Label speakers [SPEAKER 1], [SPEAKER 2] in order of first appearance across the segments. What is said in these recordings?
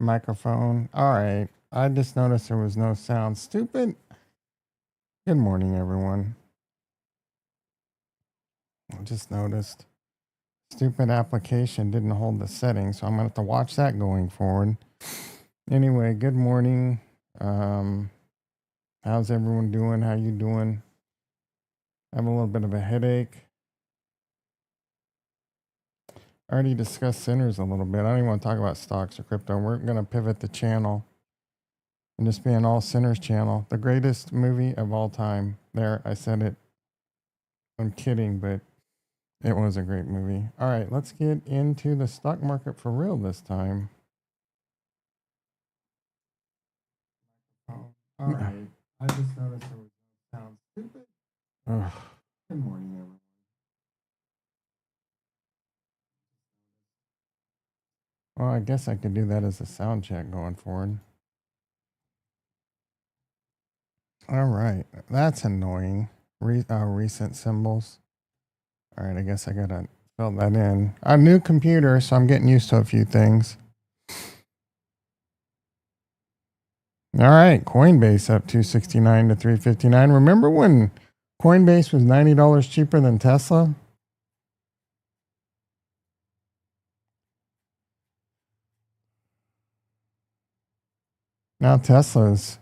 [SPEAKER 1] Microphone. All right. I just noticed there was no sound. Stupid. Good morning, everyone. I just noticed. Stupid application didn't hold the settings, so I'm gonna have to watch that going forward. Anyway, good morning. Um, how's everyone doing? How you doing? I have a little bit of a headache. I already discussed sinners a little bit. I don't even want to talk about stocks or crypto. We're gonna pivot the channel and just be an all sinners channel. The greatest movie of all time. There, I said it. I'm kidding, but it was a great movie. All right, let's get into the stock market for real this time. Oh, all right. I just noticed it sounds stupid. Ugh. Good morning, everyone. Well, I guess I could do that as a sound check going forward. All right, that's annoying. Recent symbols. All right, I guess I gotta fill that in. A new computer, so I'm getting used to a few things. All right, Coinbase up 269 to 359. Remember when Coinbase was $90 cheaper than Tesla? Now Tesla's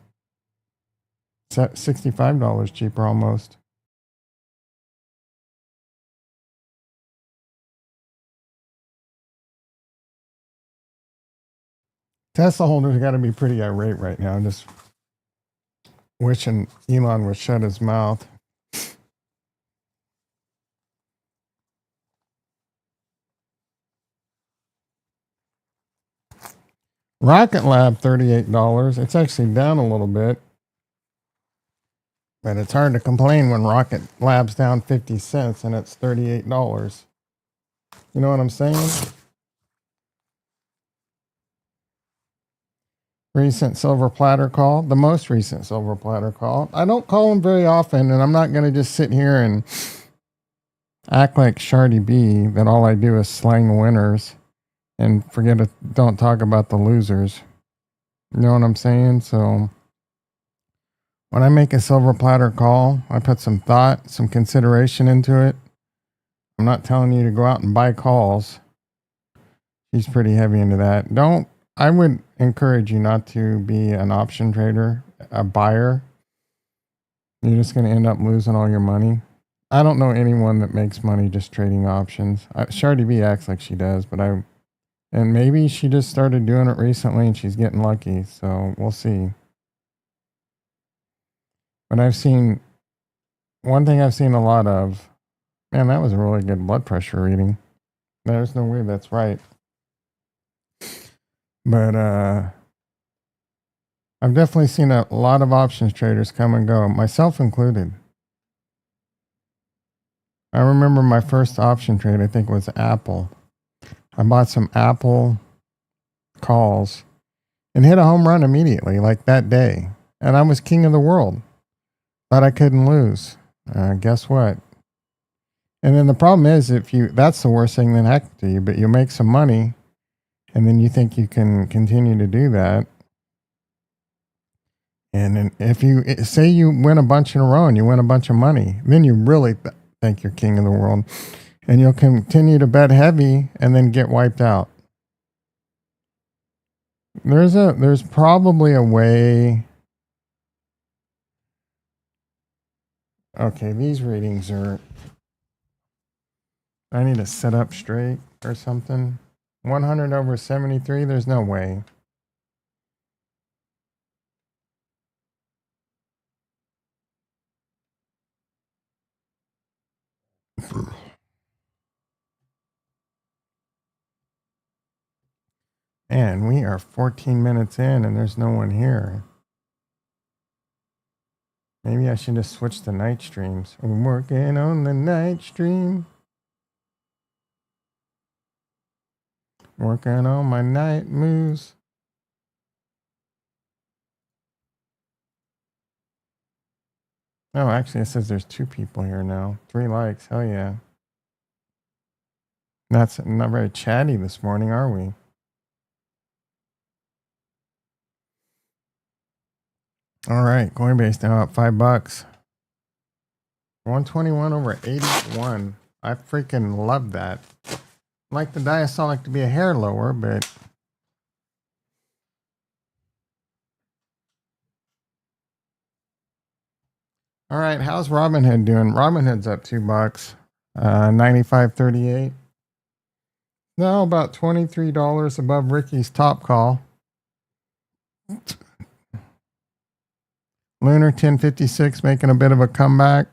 [SPEAKER 1] $65 cheaper almost. Tesla holders got to be pretty irate right now, just wishing Elon would shut his mouth. Rocket Lab, $38. It's actually down a little bit, but it's hard to complain when Rocket Lab's down 50 cents and it's $38. You know what I'm saying? Recent silver platter call, the most recent silver platter call. I don't call them very often, and I'm not going to just sit here and act like Shardy B that all I do is slang the winners and don't talk about the losers. You know what I'm saying? So when I make a silver platter call, I put some thought, some consideration into it. I'm not telling you to go out and buy calls. He's pretty heavy into that. I would encourage you not to be an option trader, a buyer. You're just going to end up losing all your money. I don't know anyone that makes money just trading options. Shardy B acts like she does, and maybe she just started doing it recently and she's getting lucky. So we'll see. But one thing I've seen a lot of, man, that was a really good blood pressure reading. There's no way that's right. But I've definitely seen a lot of options traders come and go, myself included. I remember my first option trade, I think was Apple. I bought some Apple calls and hit a home run immediately, like that day. And I was king of the world. Thought I couldn't lose. Guess what? And then the problem is, that's the worst thing that happened to you, but you make some money and then you think you can continue to do that. And then if you say you win a bunch in a row and you win a bunch of money, then you really think you're king of the world. And you'll continue to bet heavy and then get wiped out. There's probably a way. Okay, these readings are. I need to sit up straight or something. 100 over 73, there's no way. And we are 14 minutes in and there's no one here. Maybe I should just switch to night streams. I'm working on the night stream. Working on my night moves. Oh, actually, it says there's 2 people here now. 3 likes. Hell yeah. That's not very chatty this morning, are we? All right, Coinbase now up $5. 121 over 81. I freaking love that. Like the diastolic to be a hair lower, but all right, how's Robinhood doing? Robinhood's up $2. 95.38. Now about $23 above Ricky's top call. Lunar 1056 making a bit of a comeback.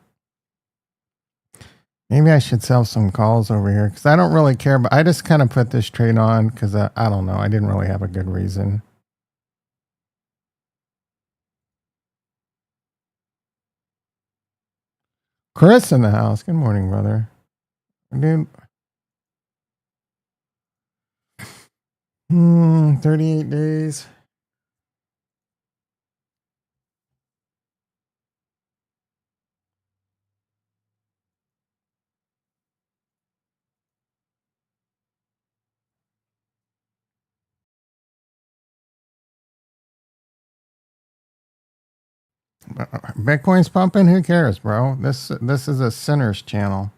[SPEAKER 1] Maybe I should sell some calls over here because I don't really care, but I just kind of put this trade on because I don't know. I didn't really have a good reason. Chris in the house. Good morning, brother. Dude. 38 days. Bitcoin's pumping. Who cares, bro? This is a sinner's channel.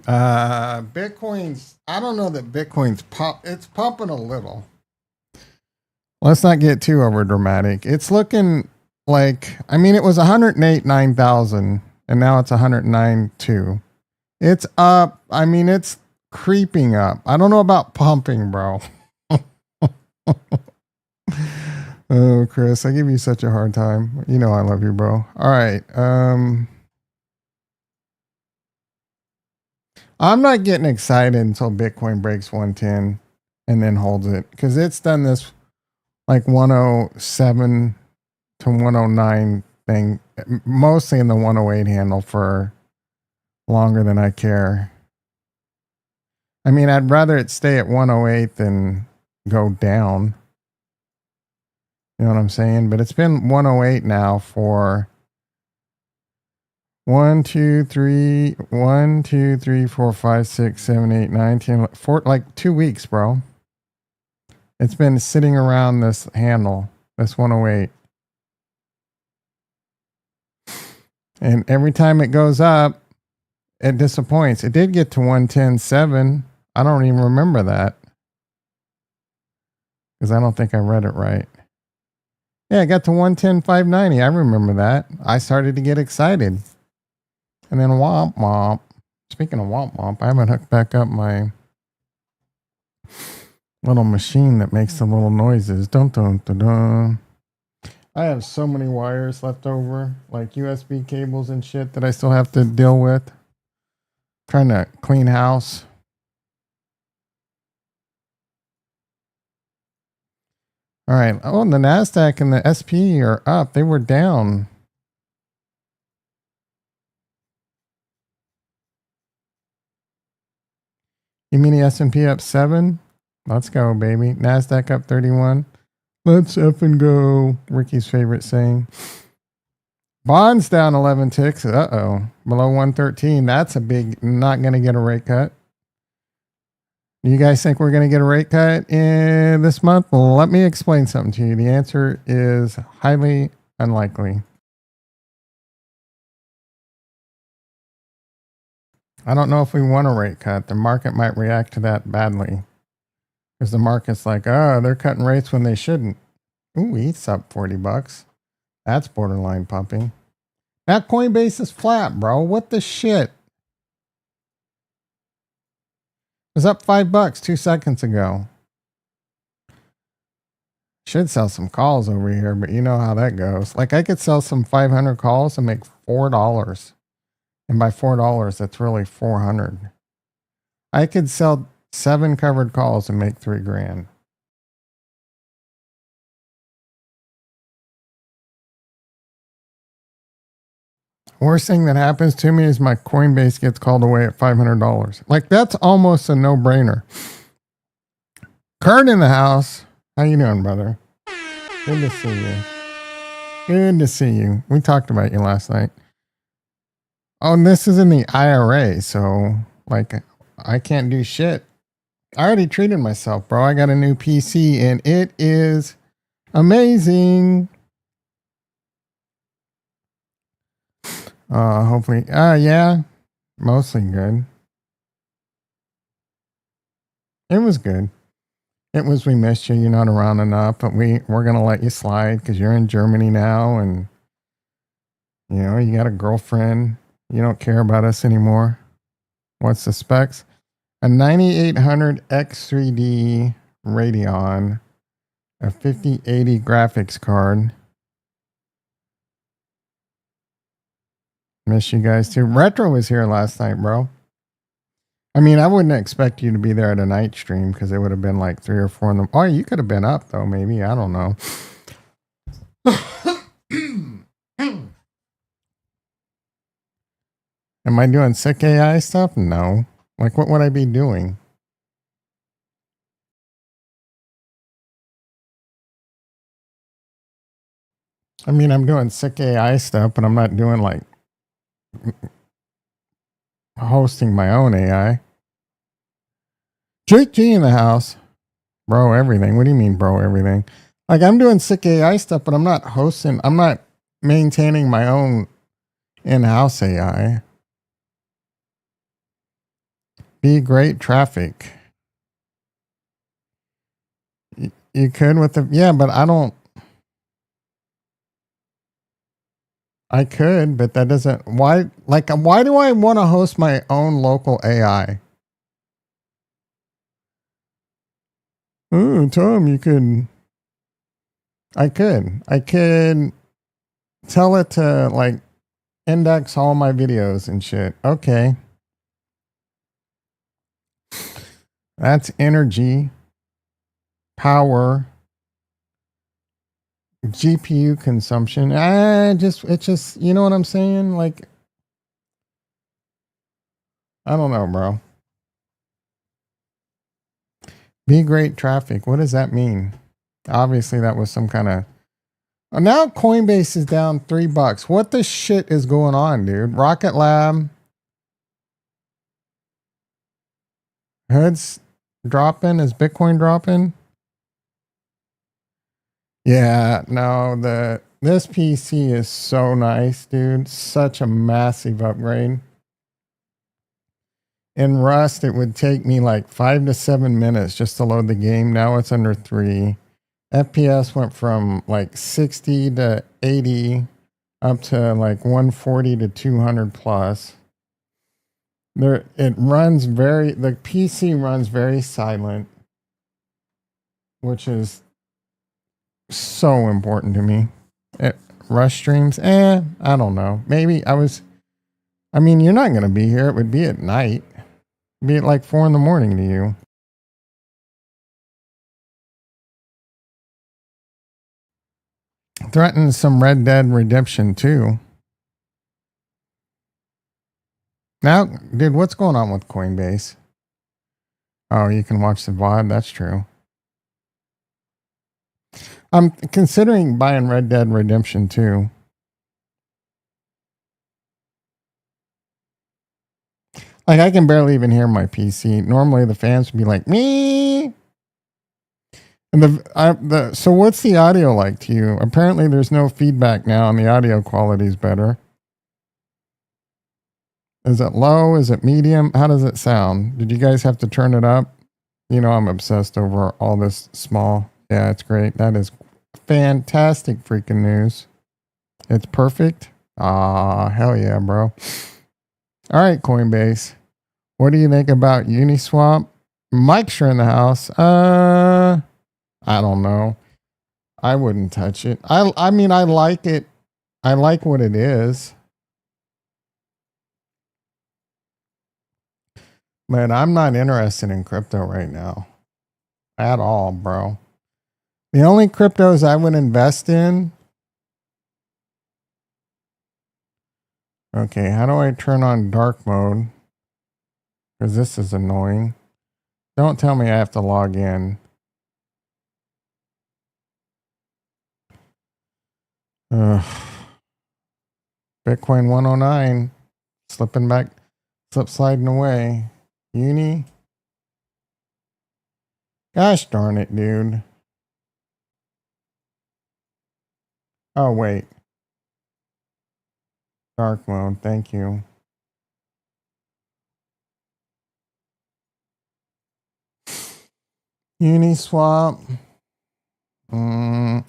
[SPEAKER 1] Bitcoin's. I don't know that Bitcoin's pump. It's pumping a little. Let's not get too over dramatic. It's looking like. I mean, it was 108,900, and now it's 109,200. It's up. I mean, it's creeping up. I don't know about pumping, bro. Oh, Chris, I give you such a hard time. You know I love you, bro. All right. I'm not getting excited until Bitcoin breaks 110 and then holds it because it's done this like 107 to 109 thing, mostly in the 108 handle for longer than I care. I mean, I'd rather it stay at 108 than go down. You know what I'm saying? But it's been 108 now for 1, 2, 3, 4, 5, 6, 7, 8, 9, 10, 4, like 2 weeks, bro. It's been sitting around this handle, this 108. And every time it goes up, it disappoints. It did get to 110.7. I don't even remember that because I don't think I read it right. Yeah, it got to 110.590. I remember that. I started to get excited. And then womp womp. Speaking of womp womp, I haven't hooked back up my little machine that makes the little noises. Dun dun dun dun. I have so many wires left over, like USB cables and shit that I still have to deal with. Trying to clean house. All right. Oh, the NASDAQ and the SP are up. They were down. You mean the S&P up 7? Let's go, baby. NASDAQ up 31. Let's effing go. Ricky's favorite saying. Bonds down 11 ticks. Uh-oh. Below 113. That's a big, not going to get a rate cut. You guys think we're going to get a rate cut in this month? Well, let me explain something to you. The answer is highly unlikely. I don't know if we want a rate cut. The market might react to that badly. Because the market's like, oh, they're cutting rates when they shouldn't. Ooh, ETH's up $40. That's borderline pumping. Now Coinbase is flat, bro. What the shit? It was up $5 2 seconds ago. Should sell some calls over here, but you know how that goes. Like I could sell some 500 calls and make $4. And by $4, that's really 400. I could sell 7 covered calls and make $3,000. Worst thing that happens to me is my Coinbase gets called away at $500. Like that's almost a no-brainer. Kurt in the house. How you doing, brother? Good to see you. Good to see you. We talked about you last night. Oh, and this is in the IRA, so like I can't do shit. I already treated myself, bro. I got a new PC and it is Amazing. Hopefully, yeah, mostly good. It was good. It was, we missed you. You're not around enough, but we're going to let you slide because you're in Germany now and, you know, you got a girlfriend. You don't care about us anymore. What's the specs? A 9800 X3D Radeon, a 5080 graphics card. Miss you guys too. Retro was here last night, bro. I mean, I wouldn't expect you to be there at a night stream because it would have been like 3 or 4 in the. Oh, you could have been up though, maybe. I don't know. Am I doing sick AI stuff? No. Like, what would I be doing? I mean, I'm doing sick AI stuff, but I'm not doing like hosting my own AI. JT in the house. Bro, everything. What do you mean, bro, everything? Like, I'm doing sick AI stuff, but I'm not hosting, I'm not maintaining my own in house AI. Be great traffic. You could with the, yeah, but I don't, I could, but that doesn't, why, like, why do I want to host my own local AI? Ooh, Tom, you could, I could tell it to like index all my videos and shit. Okay. That's energy, power, GPU consumption. It's just, you know what I'm saying? Like, I don't know, bro. Be great traffic. What does that mean? Obviously, that was some kind of. Oh, now Coinbase is down $3. What the shit is going on, dude? Rocket Lab. Hoods dropping. Is Bitcoin dropping? Yeah, no, this PC is so nice, dude. Such a massive upgrade. In Rust, it would take me like 5 to 7 minutes just to load the game. Now it's under 3. FPS went from like 60 to 80 up to like 140 to 200 plus. The PC runs very silent, which is so important to me. Rush streams, I don't know. Maybe I mean, you're not going to be here. It would be at night. It'd be at like 4 in the morning to you. Threatens some Red Dead Redemption too. Now, dude, what's going on with Coinbase? Oh, you can watch the VOD. That's true. I'm considering buying Red Dead Redemption 2. Like, I can barely even hear my PC. Normally, the fans would be like, me. And so what's the audio like to you? Apparently, there's no feedback now, and the audio quality is better. Is it low? Is it medium? How does it sound? Did you guys have to turn it up? You know, I'm obsessed over all this small. Yeah, it's great. That is fantastic freaking news. It's perfect. Ah, hell yeah, bro. All right, Coinbase. What do you think about Uniswap? Mike's in the house. I don't know. I wouldn't touch it. I mean, I like it. I like what it is. But I'm not interested in crypto right now. At all, bro. The only cryptos I would invest in. Okay, how do I turn on dark mode? Because this is annoying. Don't tell me I have to log in. Ugh. Bitcoin 109. Slipping back. Sliding away. Uni. Gosh darn it, dude. Oh, wait. Dark mode. Thank you. Uniswap. Mm,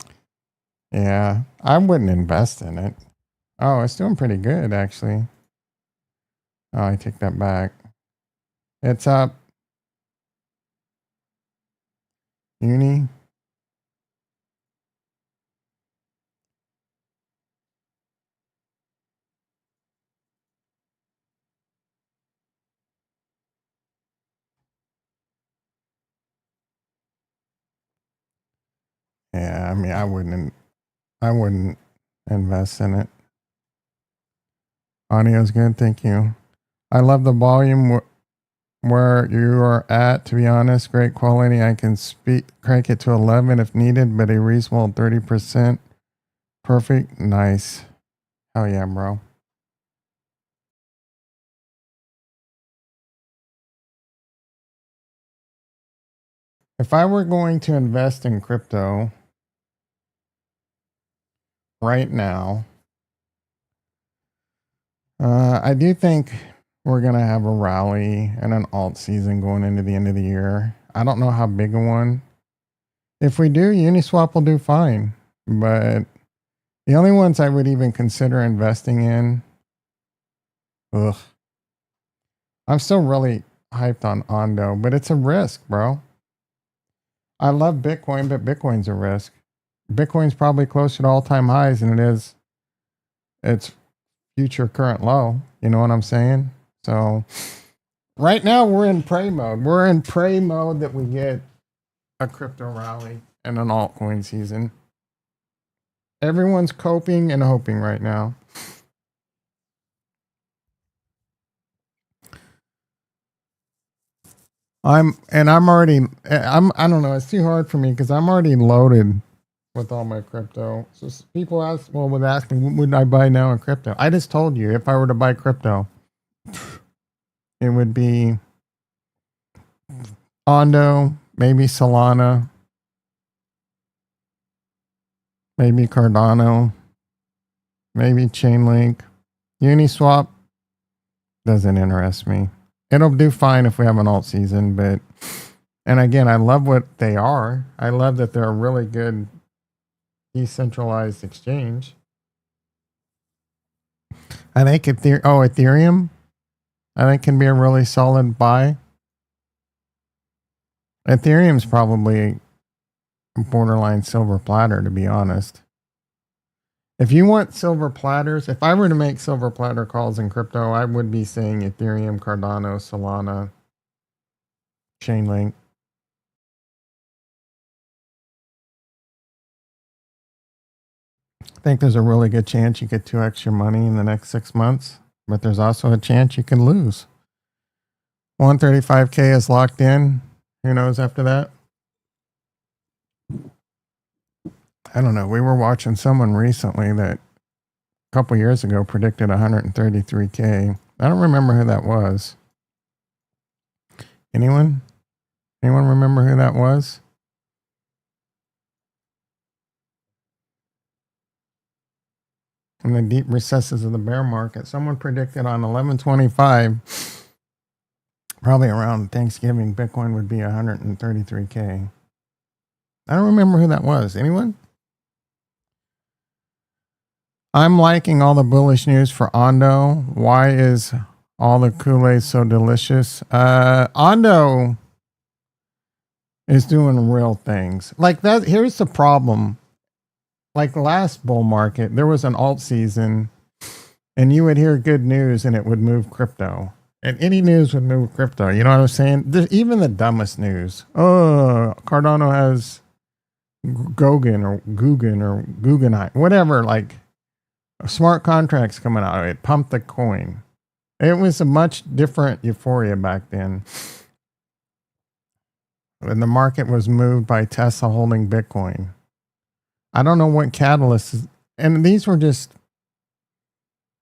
[SPEAKER 1] yeah, I wouldn't invest in it. Oh, it's doing pretty good, actually. Oh, I take that back. It's up. Uni. Yeah, I mean, I wouldn't invest in it. Audio's good, thank you. I love the volume where you are at. To be honest, great quality. I can crank it to 11 if needed, but a reasonable 30%. Perfect, nice. Hell yeah, bro. If I were going to invest in crypto right now, I do think we're going to have a rally and an alt season going into the end of the year. I don't know how big a one. If we do, Uniswap will do fine. But the only ones I would even consider investing in, ugh. I'm still really hyped on Ondo, but it's a risk, bro. I love Bitcoin, but Bitcoin's a risk. Bitcoin's probably closer to all-time highs than it is its future current low. You know what I'm saying? So right now we're in prey mode. We're in prey mode that we get a crypto rally and an altcoin season. Everyone's coping and hoping right now. I don't know, it's too hard for me because I'm already loaded with all my crypto. So people would ask me, what would I buy now in crypto? I just told you, if I were to buy crypto, it would be Ondo, maybe Solana, maybe Cardano, maybe Chainlink. Uniswap doesn't interest me. It'll do fine if we have an alt season, but and again, I love what they are. I love that they're a really good decentralized exchange. I think Ethereum, I think can be a really solid buy. Ethereum's probably borderline silver platter, to be honest. If you want silver platters, if I were to make silver platter calls in crypto, I would be saying Ethereum, Cardano, Solana, Chainlink. I think there's a really good chance you get 2x your money in the next 6 months, but there's also a chance you can lose. 135K is locked in. Who knows after that? I don't know. We were watching someone recently that a couple years ago predicted 133K. I don't remember who that was. Anyone? Anyone remember who that was? In the deep recesses of the bear market, someone predicted on 11/25, probably around Thanksgiving, Bitcoin would be 133K. I don't remember who that was. Anyone? I'm liking all the bullish news for Ondo. Why is all the Kool-Aid so delicious? Ondo is doing real things. Like that, here's the problem. Like last bull market, there was an alt season and you would hear good news and it would move crypto. And any news would move crypto. You know what I'm saying? Even the dumbest news. Oh, Cardano has Guggenheim, whatever, like smart contracts coming out. It pumped the coin. It was a much different euphoria back then. When the market was moved by Tesla holding Bitcoin. I don't know what catalyst is, and these were just,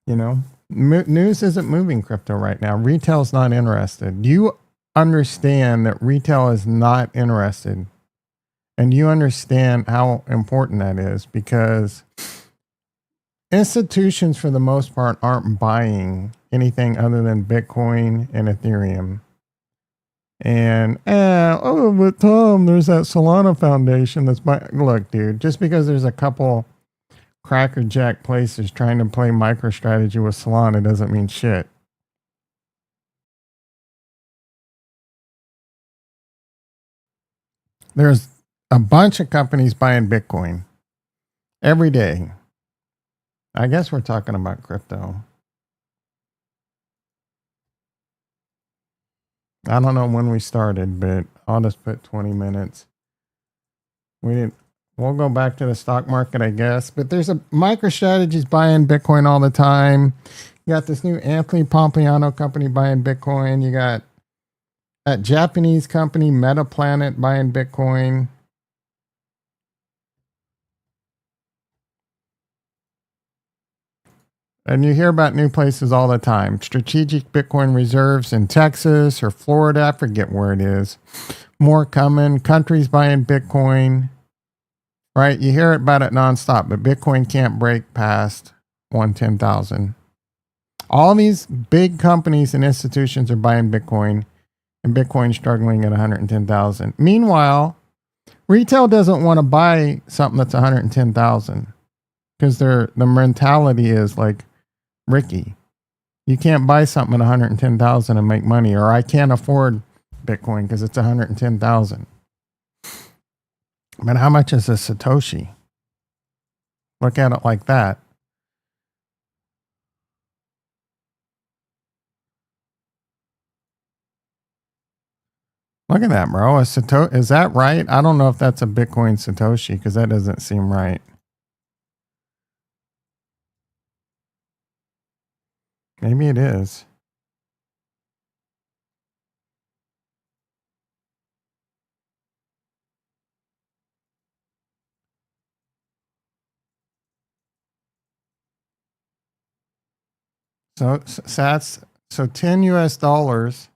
[SPEAKER 1] news isn't moving crypto right now. Retail's not interested. Do you understand that retail is not interested? And you understand how important that is because institutions for the most part aren't buying anything other than Bitcoin and Ethereum. And but Tom, there's that Solana Foundation that's look, dude. Just because there's a couple crackerjack places trying to play MicroStrategy with Solana doesn't mean shit. There's a bunch of companies buying Bitcoin every day. I guess we're talking about crypto. I don't know when we started, but I'll just put 20 minutes. We'll go back to the stock market, I guess. But there's a MicroStrategy's buying Bitcoin all the time. You got this new Anthony Pompliano company buying Bitcoin. You got that Japanese company MetaPlanet buying Bitcoin. And you hear about new places all the time. Strategic Bitcoin reserves in Texas or Florida. I forget where it is. More coming. Countries buying Bitcoin. Right? You hear about it nonstop, but Bitcoin can't break past 110,000. All these big companies and institutions are buying Bitcoin, and Bitcoin struggling at 110,000. Meanwhile, retail doesn't want to buy something that's 110,000 because the mentality is like, Ricky, you can't buy something at 110,000 and make money, or I can't afford Bitcoin because it's 110,000. But how much is a Satoshi? Look at it like that. Look at that, bro. Is that right? I don't know if that's a Bitcoin Satoshi because that doesn't seem right. Maybe it is. So sats. So $10 US.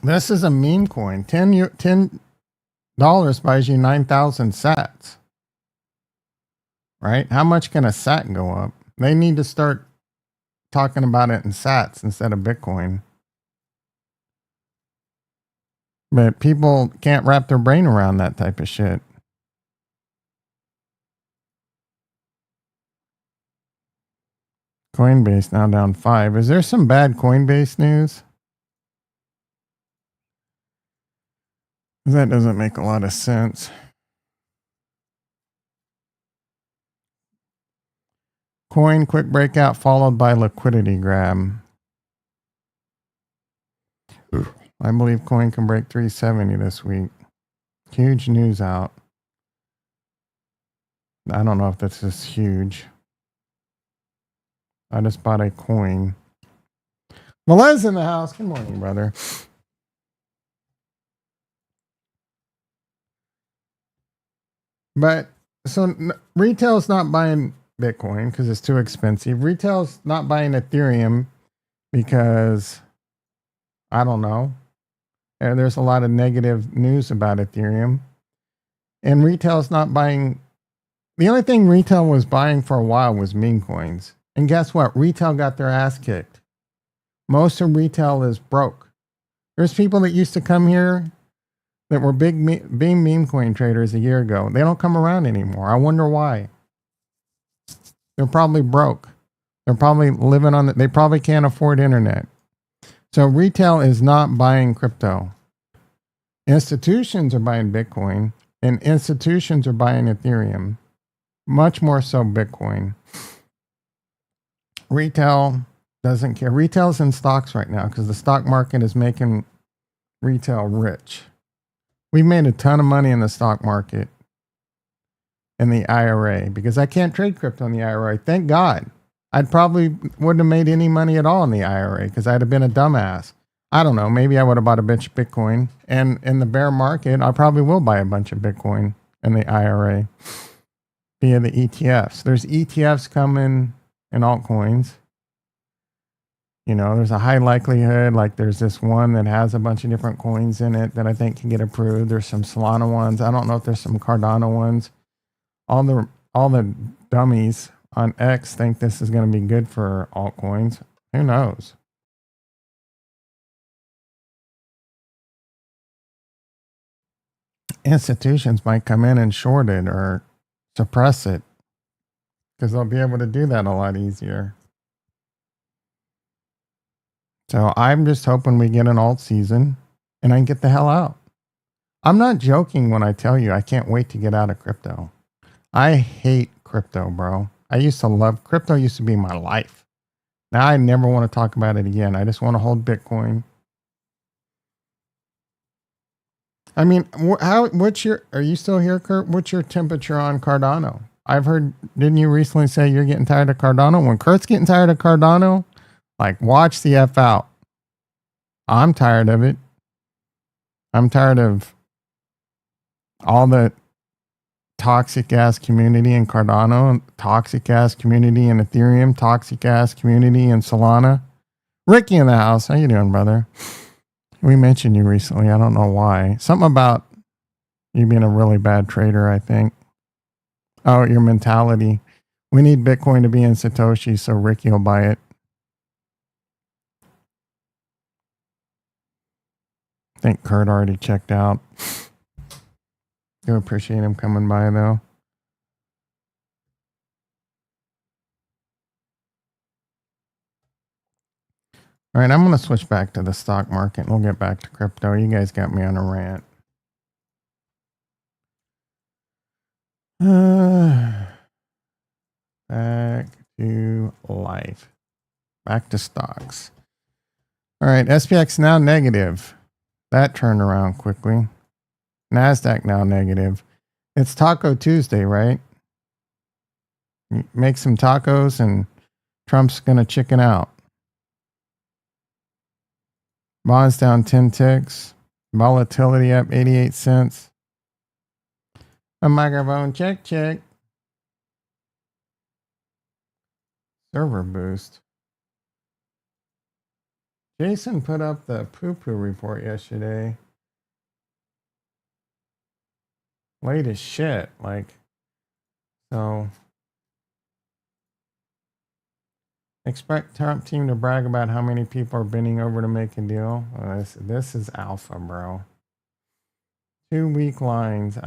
[SPEAKER 1] This is a meme coin. $10 buys you 9,000 sats. Right? How much can a sat go up? They need to start talking about it in sats instead of Bitcoin. But people can't wrap their brain around that type of shit. Coinbase now down 5. Is there some bad Coinbase news? That doesn't make a lot of sense. Coin quick breakout followed by liquidity grab. I believe coin can break 370 this week. Huge news out. I don't know if this is huge. I just bought a coin. Melez in the house. Good morning, brother. But so retail's not buying Bitcoin because it's too expensive. Retail's not buying Ethereum because I don't know. And there's a lot of negative news about Ethereum. And retail's not buying. The only thing retail was buying for a while was meme coins. And guess what? Retail got their ass kicked. Most of retail is broke. There's people that used to come here that were big meme coin traders a year ago. They don't come around anymore. I wonder why. They're probably broke. They're probably living on they probably can't afford internet. So retail is not buying crypto. Institutions are buying Bitcoin, and institutions are buying Ethereum. Much more so Bitcoin. Retail doesn't care. Retail's in stocks right now because the stock market is making retail rich. We've made a ton of money in the stock market in the IRA because I can't trade crypto in the IRA. Thank God. I'd probably wouldn't have made any money at all in the IRA because I'd have been a dumbass. I don't know. Maybe I would have bought a bunch of Bitcoin. And in the bear market, I probably will buy a bunch of Bitcoin in the IRA via the ETFs. There's ETFs coming in altcoins. You know, there's a high likelihood, like there's this one that has a bunch of different coins in it that I think can get approved. There's some Solana ones. I don't know if there's some Cardano ones. All the dummies on X think this is going to be good for altcoins. Who knows? Institutions might come in and short it or suppress it because they'll be able to do that a lot easier. So I'm just hoping we get an alt season and I can get the hell out. I'm not joking when I tell you I can't wait to get out of crypto. I hate crypto, bro. I used to love crypto, used to be my life. Now I never want to talk about it again. I just want to hold Bitcoin. I mean, are you still here, Kurt? What's your temperature on Cardano? I've heard, didn't you recently say you're getting tired of Cardano? When Kurt's getting tired of Cardano, like, watch the F out. I'm tired of it. I'm tired of all the toxic ass community in Cardano, toxic ass community in Ethereum, toxic ass community in Solana. Ricky in the house. How you doing, brother? We mentioned you recently. I don't know why. Something about you being a really bad trader, I think. Oh, your mentality. We need Bitcoin to be in Satoshi so Ricky will buy it. I think Kurt already checked out. Do appreciate him coming by, though. All right, I'm going to switch back to the stock market and we'll get back to crypto. You guys got me on a rant. Back to life. Back to stocks. All right, SPX now negative. That turned around quickly. NASDAQ now negative. It's Taco Tuesday, right? Make some tacos and Trump's going to chicken out. Bonds down 10 ticks. Volatility up 88 cents. A microphone check. Server boost. Jason put up the poo-poo report yesterday. Late as shit. Like, so expect Trump team to brag about how many people are bending over to make a deal. This is alpha, bro. 2 weak lines.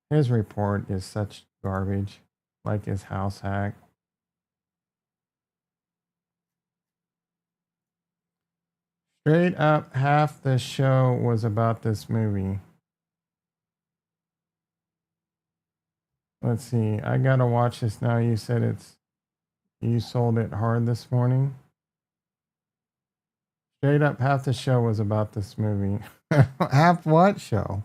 [SPEAKER 1] His report is such garbage. Like his house hack. Straight up, half the show was about this movie. Let's see. I gotta watch this now. You said you sold it hard this morning. Straight up, half the show was about this movie. Half what show?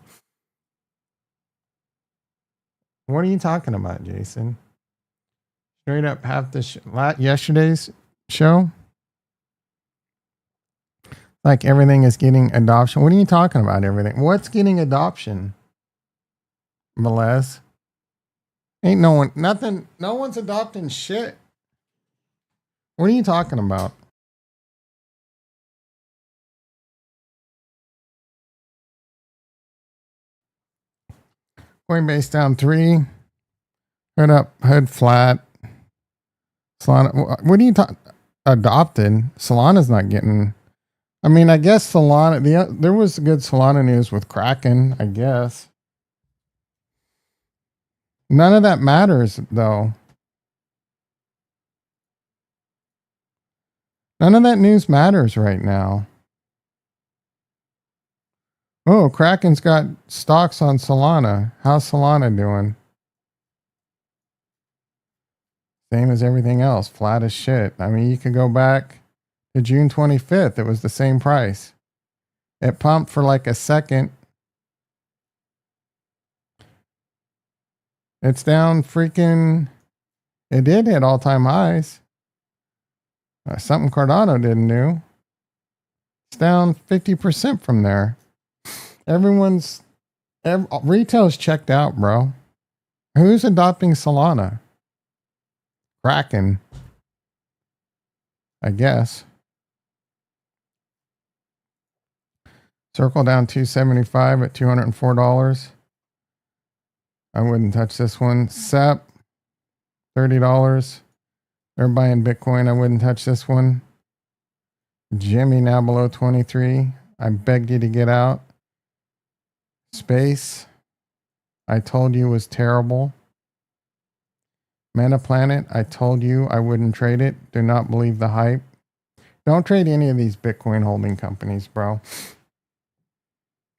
[SPEAKER 1] What are you talking about, Jason? Straight up, half the yesterday's show? Like everything is getting adoption. What are you talking about, everything? What's getting adoption? Melez? Ain't no one, nothing, no one's adopting shit. What are you talking about? Coinbase down 3. Hood up, hood flat. Solana, what are you talking? Adopted? Solana's not getting. I mean, I guess Solana. There was good Solana news with Kraken. I guess none of that matters, though. None of that news matters right now. Oh, Kraken's got stocks on Solana. How's Solana doing? Same as everything else, flat as shit. I mean, you could go back to June 25th. It was the same price. It pumped for like a second. It's down freaking. It did hit all-time highs. Something Cardano didn't do. It's down 50% from there. Retail's checked out, bro. Who's adopting Solana? Kraken, I guess. Circle down 275 at $204. I wouldn't touch this one. SEP, $30. They're buying Bitcoin. I wouldn't touch this one. Jimmy now below 23. I begged you to get out. Space, I told you was terrible. Metaplanet, I told you I wouldn't trade it. Do not believe the hype. Don't trade any of these Bitcoin holding companies, bro.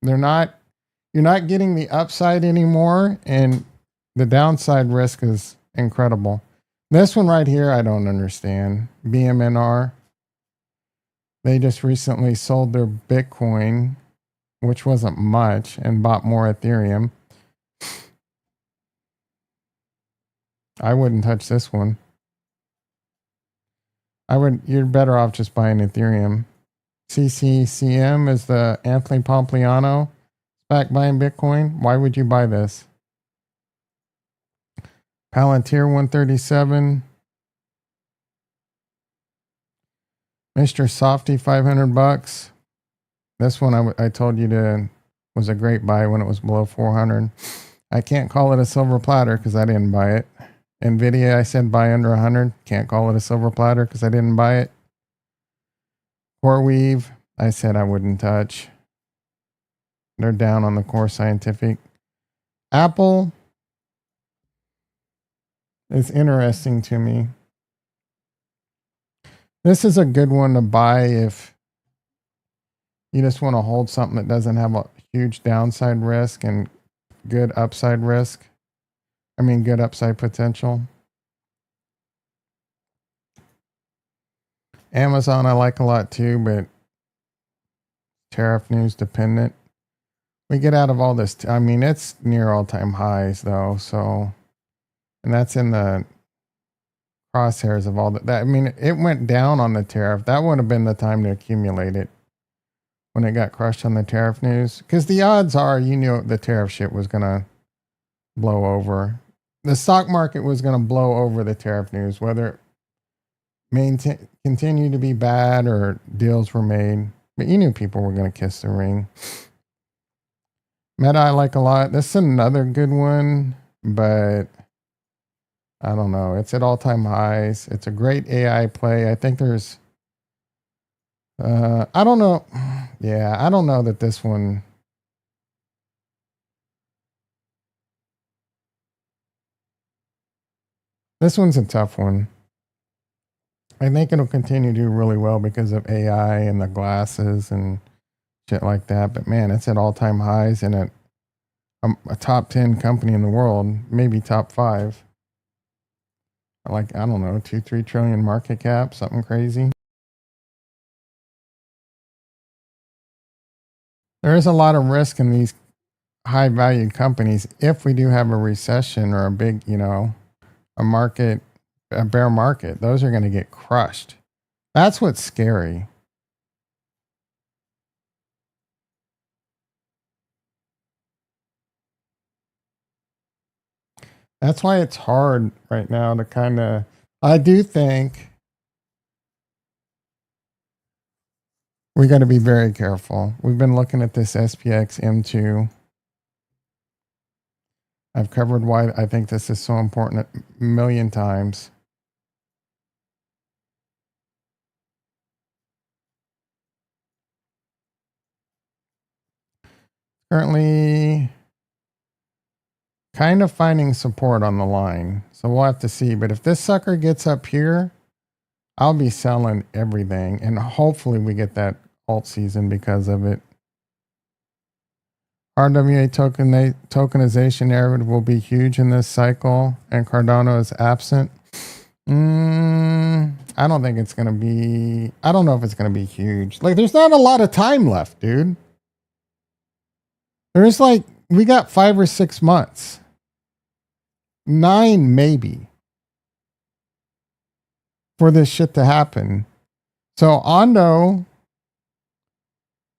[SPEAKER 1] You're not getting the upside anymore, and the downside risk is incredible. This one right here, I don't understand. BMNR. They just recently sold their Bitcoin, which wasn't much, and bought more Ethereum. I wouldn't touch this one. You're better off just buying Ethereum. CCCM is the Anthony Pompliano back buying Bitcoin. Why would you buy this? Palantir 137. Mr. Softy $500. This one I told you was a great buy when it was below 400. I can't call it a silver platter because I didn't buy it. Nvidia, I said buy under 100. Can't call it a silver platter because I didn't buy it. CoreWeave, I said I wouldn't touch. They're down on the Core Scientific. Apple is interesting to me. This is a good one to buy if you just want to hold something that doesn't have a huge downside risk and good upside risk. Good upside potential. Amazon I like a lot too, but tariff news dependent. We get out of all this. It's near all-time highs though. So, and that's in the crosshairs of all that. It went down on the tariff. That would have been the time to accumulate it when it got crushed on the tariff news. Because the odds are, the tariff shit was going to blow over. The stock market was going to blow over the tariff news, whether it continued to be bad or deals were made. But you knew people were going to kiss the ring. Meta I like a lot. This is another good one, but I don't know. It's at all-time highs. It's a great AI play. I think there's... I don't know. Yeah, I don't know that this one... This one's a tough one. I think it'll continue to do really well because of AI and the glasses and shit like that. But man, it's at all-time highs and a top 10 company in the world, maybe top 5. I don't know, 2-3 trillion market cap, something crazy. There is a lot of risk in these high-value companies if we do have a recession or a big, a bear market. Those are going to get crushed. That's what's scary. That's why it's hard right now to kind of... I do think we got to be very careful. We've been looking at this SPX M2. I've covered why I think this is so important a million times. Currently kind of finding support on the line. So we'll have to see. But if this sucker gets up here, I'll be selling everything. And hopefully we get that alt season because of it. RWA tokenization narrative will be huge in this cycle, and Cardano is absent. I don't think it's going to be... I don't know if it's going to be huge. There's not a lot of time left, dude. There's we got 5 or 6 months. 9 maybe. For this shit to happen. So Ondo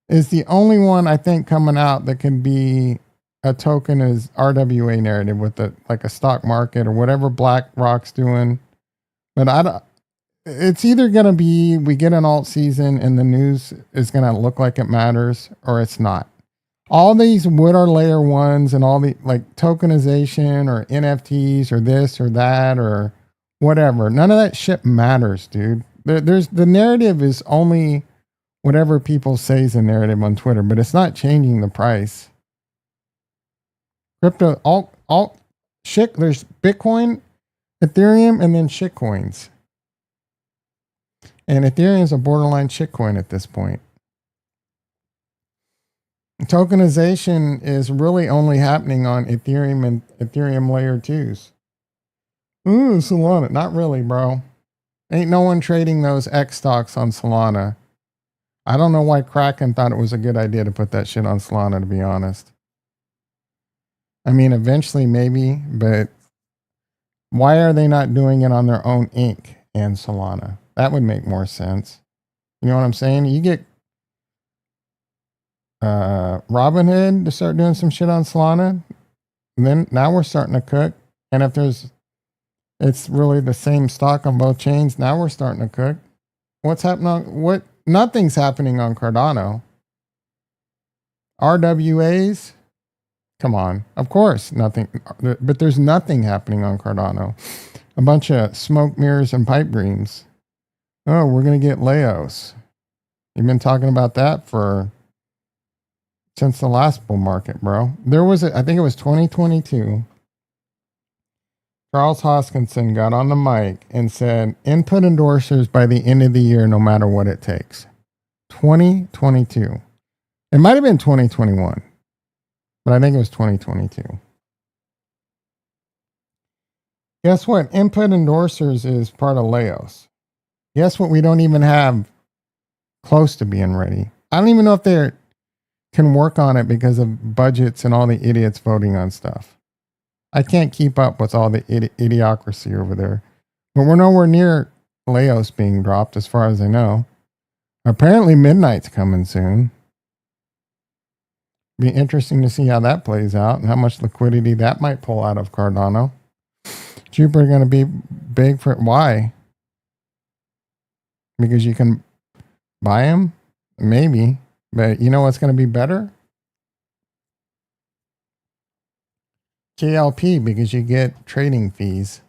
[SPEAKER 1] is the only one I think coming out that can be a token as RWA narrative with a stock market or whatever BlackRock's doing. But it's either going to be we get an alt season and the news is going to look like it matters, or it's not. All these what are layer ones and all the like tokenization or NFTs or this or that or whatever. None of that shit matters, dude. There's the narrative is only whatever people say is a narrative on Twitter, but it's not changing the price. Crypto alt shit. There's Bitcoin, Ethereum, and then shitcoins. And Ethereum is a borderline shitcoin at this point. Tokenization is really only happening on Ethereum and Ethereum layer 2s. Ooh, Solana. Not really, bro. Ain't no one trading those X stocks on Solana. I don't know why Kraken thought it was a good idea to put that shit on Solana, to be honest. I mean, eventually maybe, but why are they not doing it on their own ink and Solana? That would make more sense. You know what I'm saying? You get Robinhood to start doing some shit on Solana. And then now we're starting to cook. And if it's really the same stock on both chains, now we're starting to cook. What's happening nothing's happening on Cardano. RWAs? Come on. Of course, nothing. But there's nothing happening on Cardano. A bunch of smoke mirrors and pipe dreams. Oh, we're going to get Laos. You've been talking about that since the last bull market, bro. I think it was 2022. Charles Hoskinson got on the mic and said, input endorsers by the end of the year, no matter what it takes. 2022. It might have been 2021, but I think it was 2022. Guess what? Input endorsers is part of Laos. Guess what? We don't even have close to being ready. I don't even know if they can work on it because of budgets and all the idiots voting on stuff. I can't keep up with all the idiocracy over there. But we're nowhere near Laos being dropped as far as I know. Apparently Midnight's coming soon. Be interesting to see how that plays out and how much liquidity that might pull out of Cardano. Jupiter going to be big for why? Because you can buy them? Maybe. But you know what's going to be better? JLP, because you get trading fees.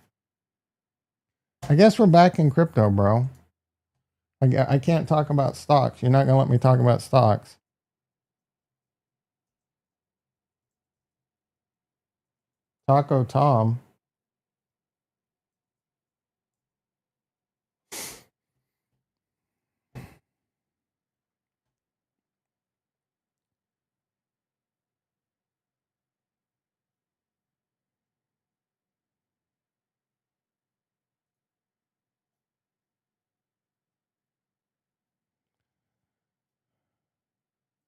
[SPEAKER 1] I guess we're back in crypto, bro. I can't talk about stocks. You're not going to let me talk about stocks. Taco Tom.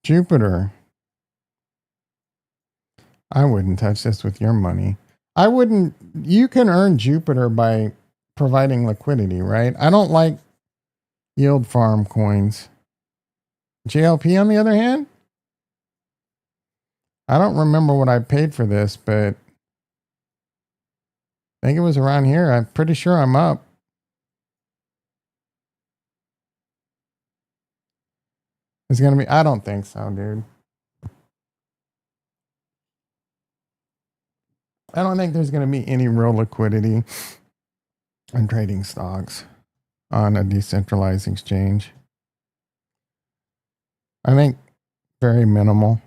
[SPEAKER 1] Jupiter. I wouldn't touch this with your money. I wouldn't. You can earn Jupiter by providing liquidity, right? I don't like yield farm coins. JLP, on the other hand, I don't remember what I paid for this, but I think it was around here. I'm pretty sure I'm up. It's going to be, I don't think so, dude. I don't think there's going to be any real liquidity in trading stocks on a decentralized exchange. I think very minimal.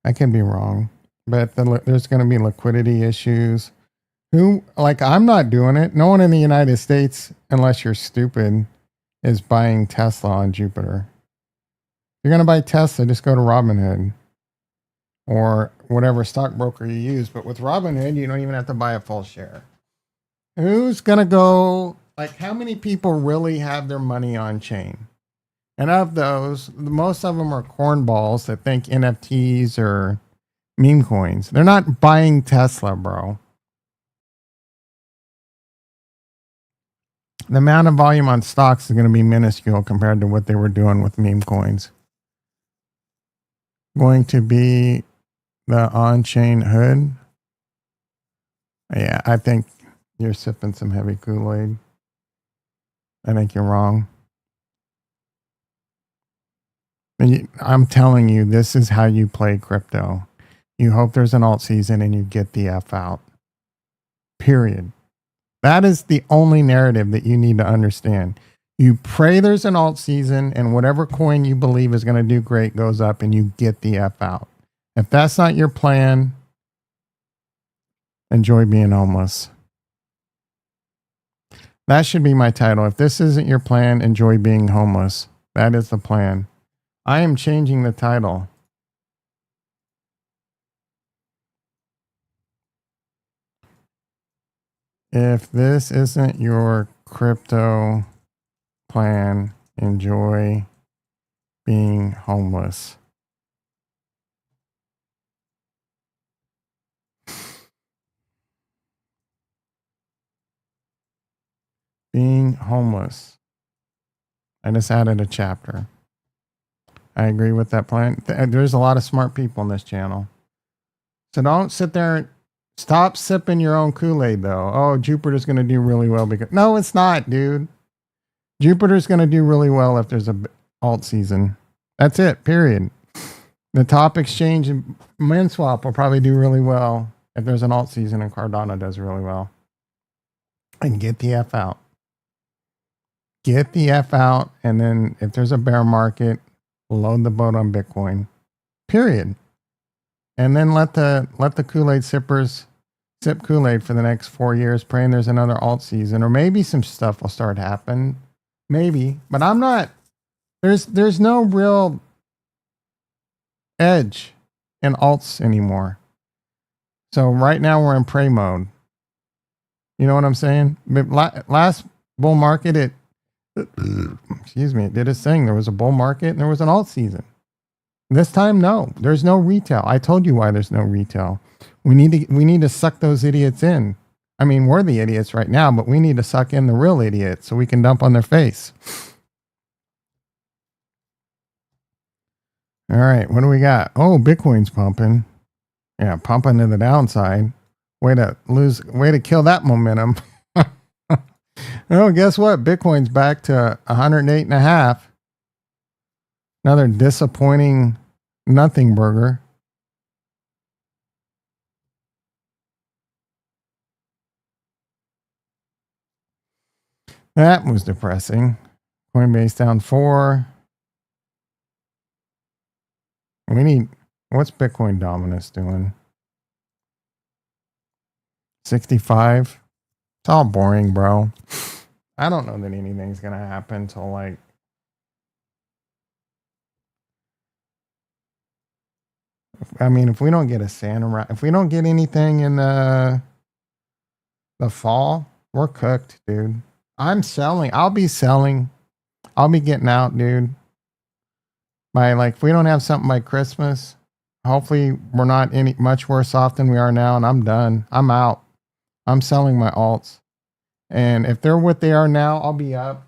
[SPEAKER 1] I can be wrong, but there's going to be liquidity issues. I'm not doing it. No one in the United States, unless you're stupid, is buying Tesla on Jupiter. If you're going to buy Tesla, just go to Robinhood or whatever stockbroker you use. But with Robinhood, you don't even have to buy a full share. Who's going to go? Like, how many people really have their money on chain? And of those, most of them are cornballs that think NFTs or meme coins. They're not buying Tesla, bro. The amount of volume on stocks is going to be minuscule compared to what they were doing with meme coins. Going to be the on-chain hood. Yeah, I think You're sipping some heavy Kool-Aid. I think you're wrong. I'm telling you, this is how you play crypto. You hope there's an alt season and you get the F out. Period. That is the only narrative that you need to understand. You pray there's an alt season and whatever coin you believe is going to do great goes up and you get the F out. If that's not your plan, enjoy being homeless. That should be my title. If this isn't your plan, enjoy being homeless. That is the plan. I am changing the title. If this isn't your crypto plan, enjoy being homeless. Being homeless. I just added a chapter. I agree with that plan. There's a lot of smart people on this channel. So don't sit there and stop sipping your own Kool-Aid though. Oh, Jupiter's going to do really well because no, it's not, dude. Jupiter's going to do really well if there's a alt season. That's it, period. The top exchange and MinSwap will probably do really well if there's an alt season and Cardano does really well. And get the F out. Get the F out. And then if there's a bear market, load the boat on Bitcoin. Period. And then let the Kool-Aid sippers sip Kool-Aid for the next 4 years, praying there's another alt season. Or maybe some stuff will start happening. Maybe. But I'm not. There's no real edge in alts anymore. So right now we're in pray mode. You know what I'm saying? Last bull market, it did its thing. There was a bull market and there was an alt season. This time, no, there's no retail. I told you why there's no retail. We need to suck those idiots in. I mean, we're the idiots right now, but we need to suck in the real idiots so we can dump on their face. All right, what do we got? Oh, Bitcoin's pumping. Yeah, pumping to the downside. Way to kill that momentum. Oh, guess what? Bitcoin's back to 108.5. Another disappointing nothing burger. That was depressing. Coinbase down 4. What's Bitcoin dominance doing? 65. It's all boring, bro. I don't know that anything's going to happen till like if we don't get a Santa, if we don't get anything in the fall, we're cooked, dude. I'm selling. I'll be selling. I'll be getting out, dude. If we don't have something by Christmas, hopefully we're not any much worse off than we are now, and I'm done. I'm out. I'm selling my alts. And if they're what they are now, I'll be up.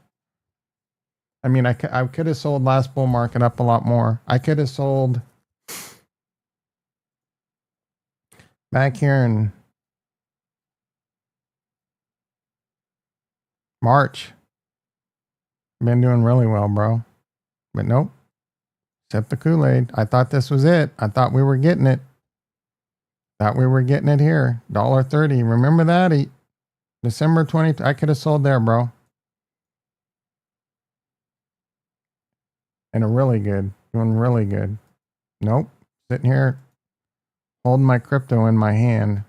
[SPEAKER 1] I mean, I could have sold last bull market up a lot more. I could have sold back here in March. Been doing really well, bro. But nope. Sip the Kool-Aid. I thought this was it. I thought we were getting it. Thought we were getting it here. $1.30. Remember that? December 20th. I could have sold there, bro. And a really good. Doing really good. Nope. Sitting here holding my crypto in my hand.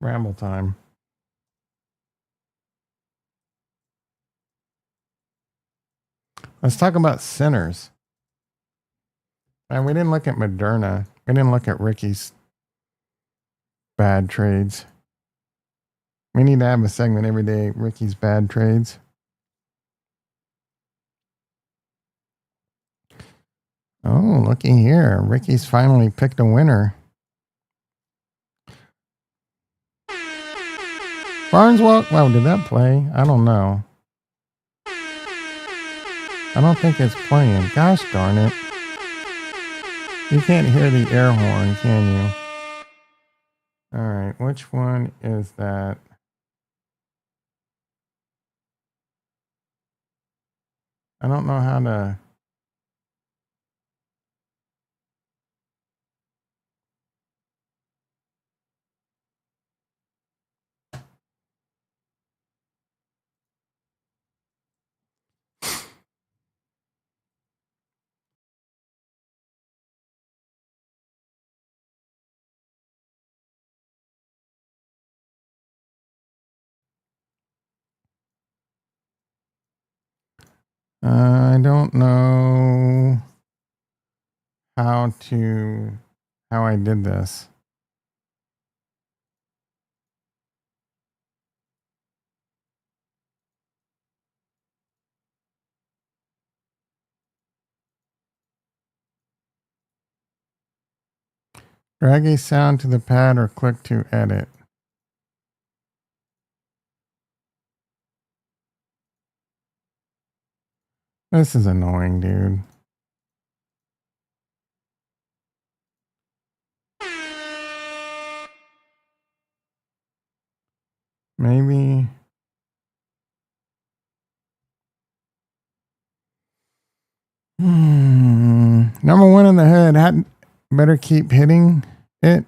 [SPEAKER 1] Ramble time. Let's talk about sinners. And we didn't look at Moderna. We didn't look at Ricky's bad trades. We need to have a segment every day, Ricky's bad trades. Oh, looky here. Ricky's finally picked a winner. Barneswell, well, did that play? I don't know. I don't think it's playing. Gosh darn it. You can't hear the air horn, can you? Alright, which one is that? I don't know how to... I don't know how I did this. Drag a sound to the pad or click to edit. This is annoying, dude. Maybe... Number one in the hood. Better keep hitting it.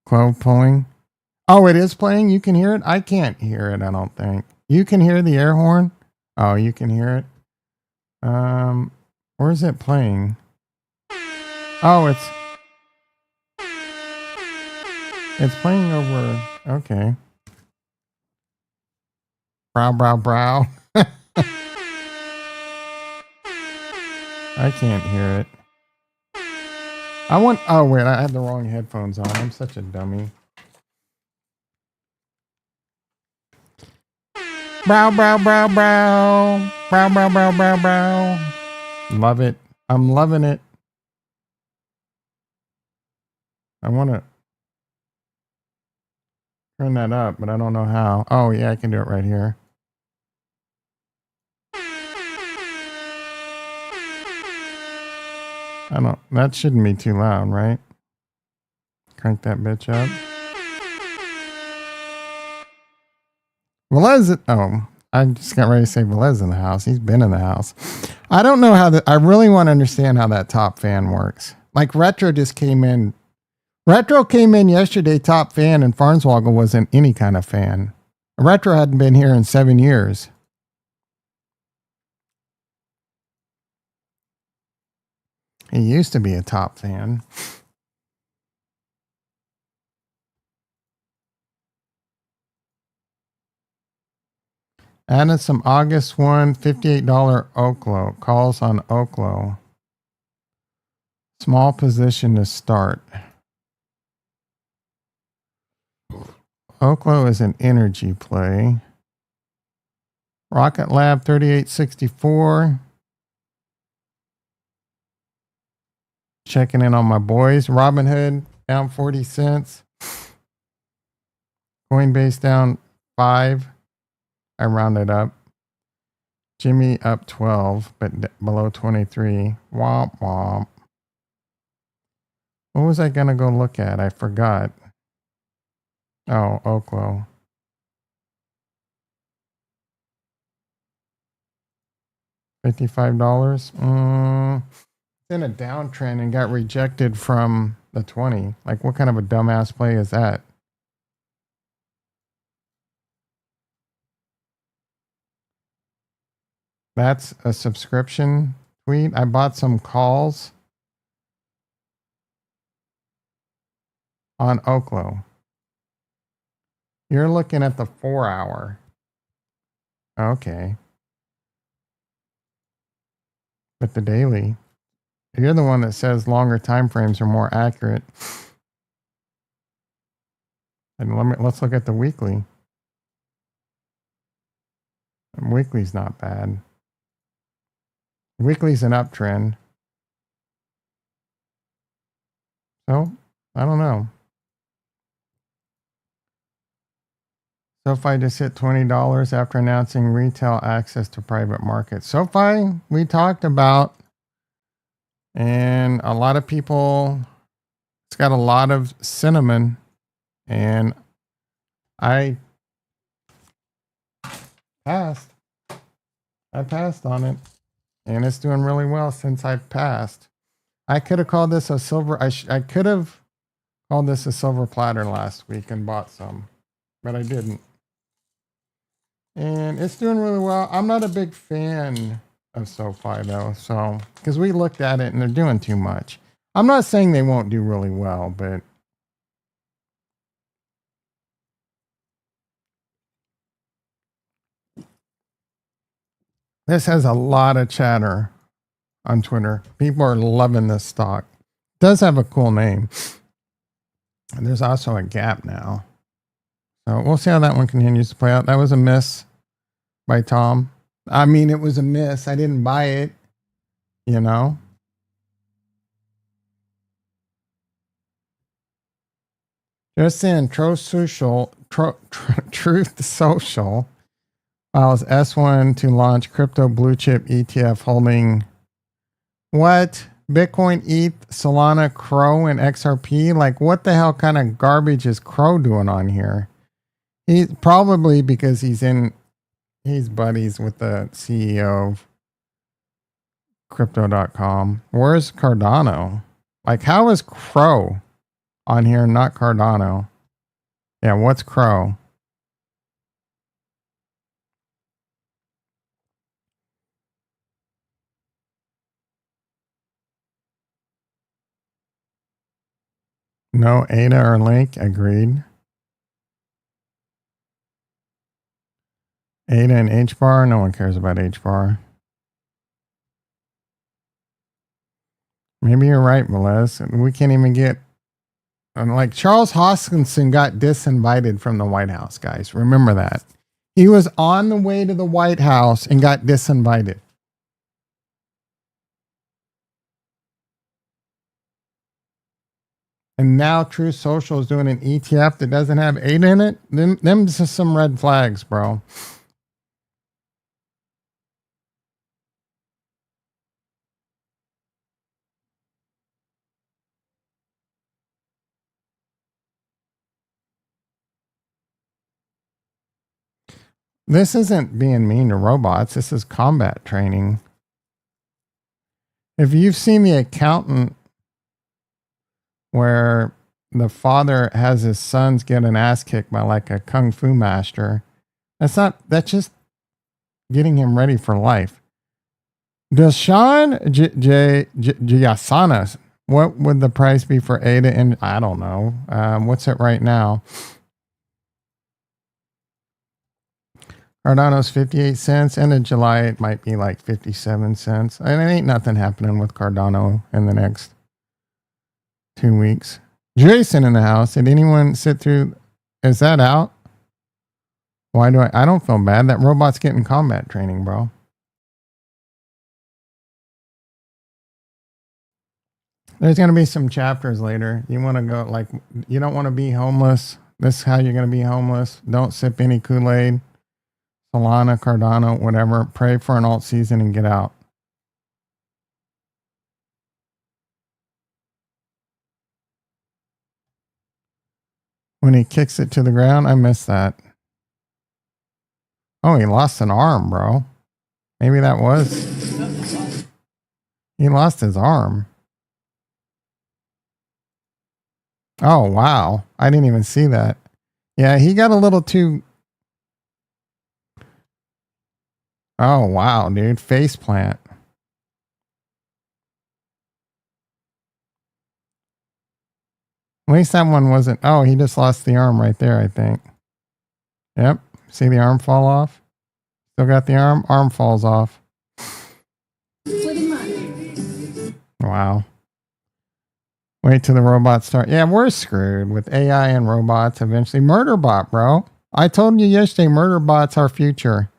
[SPEAKER 1] Clove pulling. Oh, it is playing? You can hear it? I can't hear it, I don't think. You can hear the air horn? Oh, you can hear it? Where is it playing? Oh, it's playing over... Okay. Brow, brow, brow. I can't hear it. Oh, wait, I had the wrong headphones on. I'm such a dummy. Brow, brow, brow, brow. Brow, brow, brow, brow, brow. Love it. I'm loving it. I want to turn that up, but I don't know how. Oh, yeah, I can do it right here. That shouldn't be too loud, right? Crank that bitch up. Velez, I just got ready to say Velez in the house. He's been in the house. I don't know I really want to understand how that top fan works. Like Retro just came in. Retro came in yesterday, top fan, and Farnswoggle wasn't any kind of fan. Retro hadn't been here in 7 years. He used to be a top fan. Added some August 1, $58 Oklo. Calls on Oklo. Small position to start. Oklo is an energy play. Rocket Lab 3864. Checking in on my boys. Robinhood down 40 cents. Coinbase down 5. I rounded up. Jimmy up 12, but below 23. Womp womp. What was I going to go look at? I forgot. Oh, Oklo. $55. It's in a downtrend and got rejected from the 20. Like, what kind of a dumbass play is that? That's a subscription tweet. I bought some calls on Oklo. You're looking at the 4 hour. Okay. But the daily. You're the one that says longer time frames are more accurate. And let's look at the weekly. Weekly's not bad. Weekly's an uptrend. So, I don't know. SoFi just hit $20 after announcing retail access to private markets. SoFi, we talked about, and a lot of people, it's got a lot of cinnamon, and I passed. I passed on it, and it's doing really well since I've passed. I could have called this a silver. I could have called this a silver platter last week and bought some, but I didn't. And it's doing really well. I'm not a big fan of SoFi though, so because we looked at it and they're doing too much. I'm not saying they won't do really well, but this has a lot of chatter on Twitter. People are loving this stock. It does have a cool name. And there's also a gap now. So we'll see how that one continues to play out. That was a miss by Tom. I mean, it was a miss. I didn't buy it, you know. Just in Truth Social files S1 to launch crypto blue chip ETF holding what? Bitcoin, ETH, Solana, Crow, and XRP? Like, what the hell kind of garbage is Crow doing on here? He's probably because he's buddies with the CEO of crypto.com. Where's Cardano? Like, how is Crow on here, not Cardano? Yeah, what's Crow? No ADA or link. Agreed. ADA and HBAR. No one cares about HBAR. Maybe you're right, Melez. We can't even get. Like Charles Hoskinson got disinvited from the White House, guys. Remember that. He was on the way to the White House and got disinvited. And now True Social is doing an ETF that doesn't have ADA in it. Them's just some red flags, bro. This isn't being mean to robots. This is combat training. If you've seen The Accountant, where the father has his sons get an ass kicked by like a kung fu master, that's just getting him ready for life. Deshaun Giasana, what would the price be for ADA? And I don't know. What's it right now? Cardano's 58 cents. End of July, it might be like 57 cents. And it ain't nothing happening with Cardano in the next 2 weeks. Jason in the house. Did anyone sit through? Is that out? Why do I don't feel bad. That robot's getting combat training, bro. There's going to be some chapters later. You want to go, like, you don't want to be homeless. This is how you're going to be homeless. Don't sip any Kool-Aid. Solana, Cardano, whatever. Pray for an alt season and get out. When he kicks it to the ground, I missed that. Oh, he lost an arm, bro. Maybe that was. He lost his arm. Oh, wow. I didn't even see that. Yeah, he got a little too. Oh, wow, dude. Face plant. At least that one wasn't. Oh, he just lost the arm right there, I think. Yep. See the arm fall off? Still got the arm? Arm falls off. Wow. Wait till the robots start. Yeah, we're screwed with AI and robots eventually. Murderbot, bro. I told you yesterday, Murderbot's our future.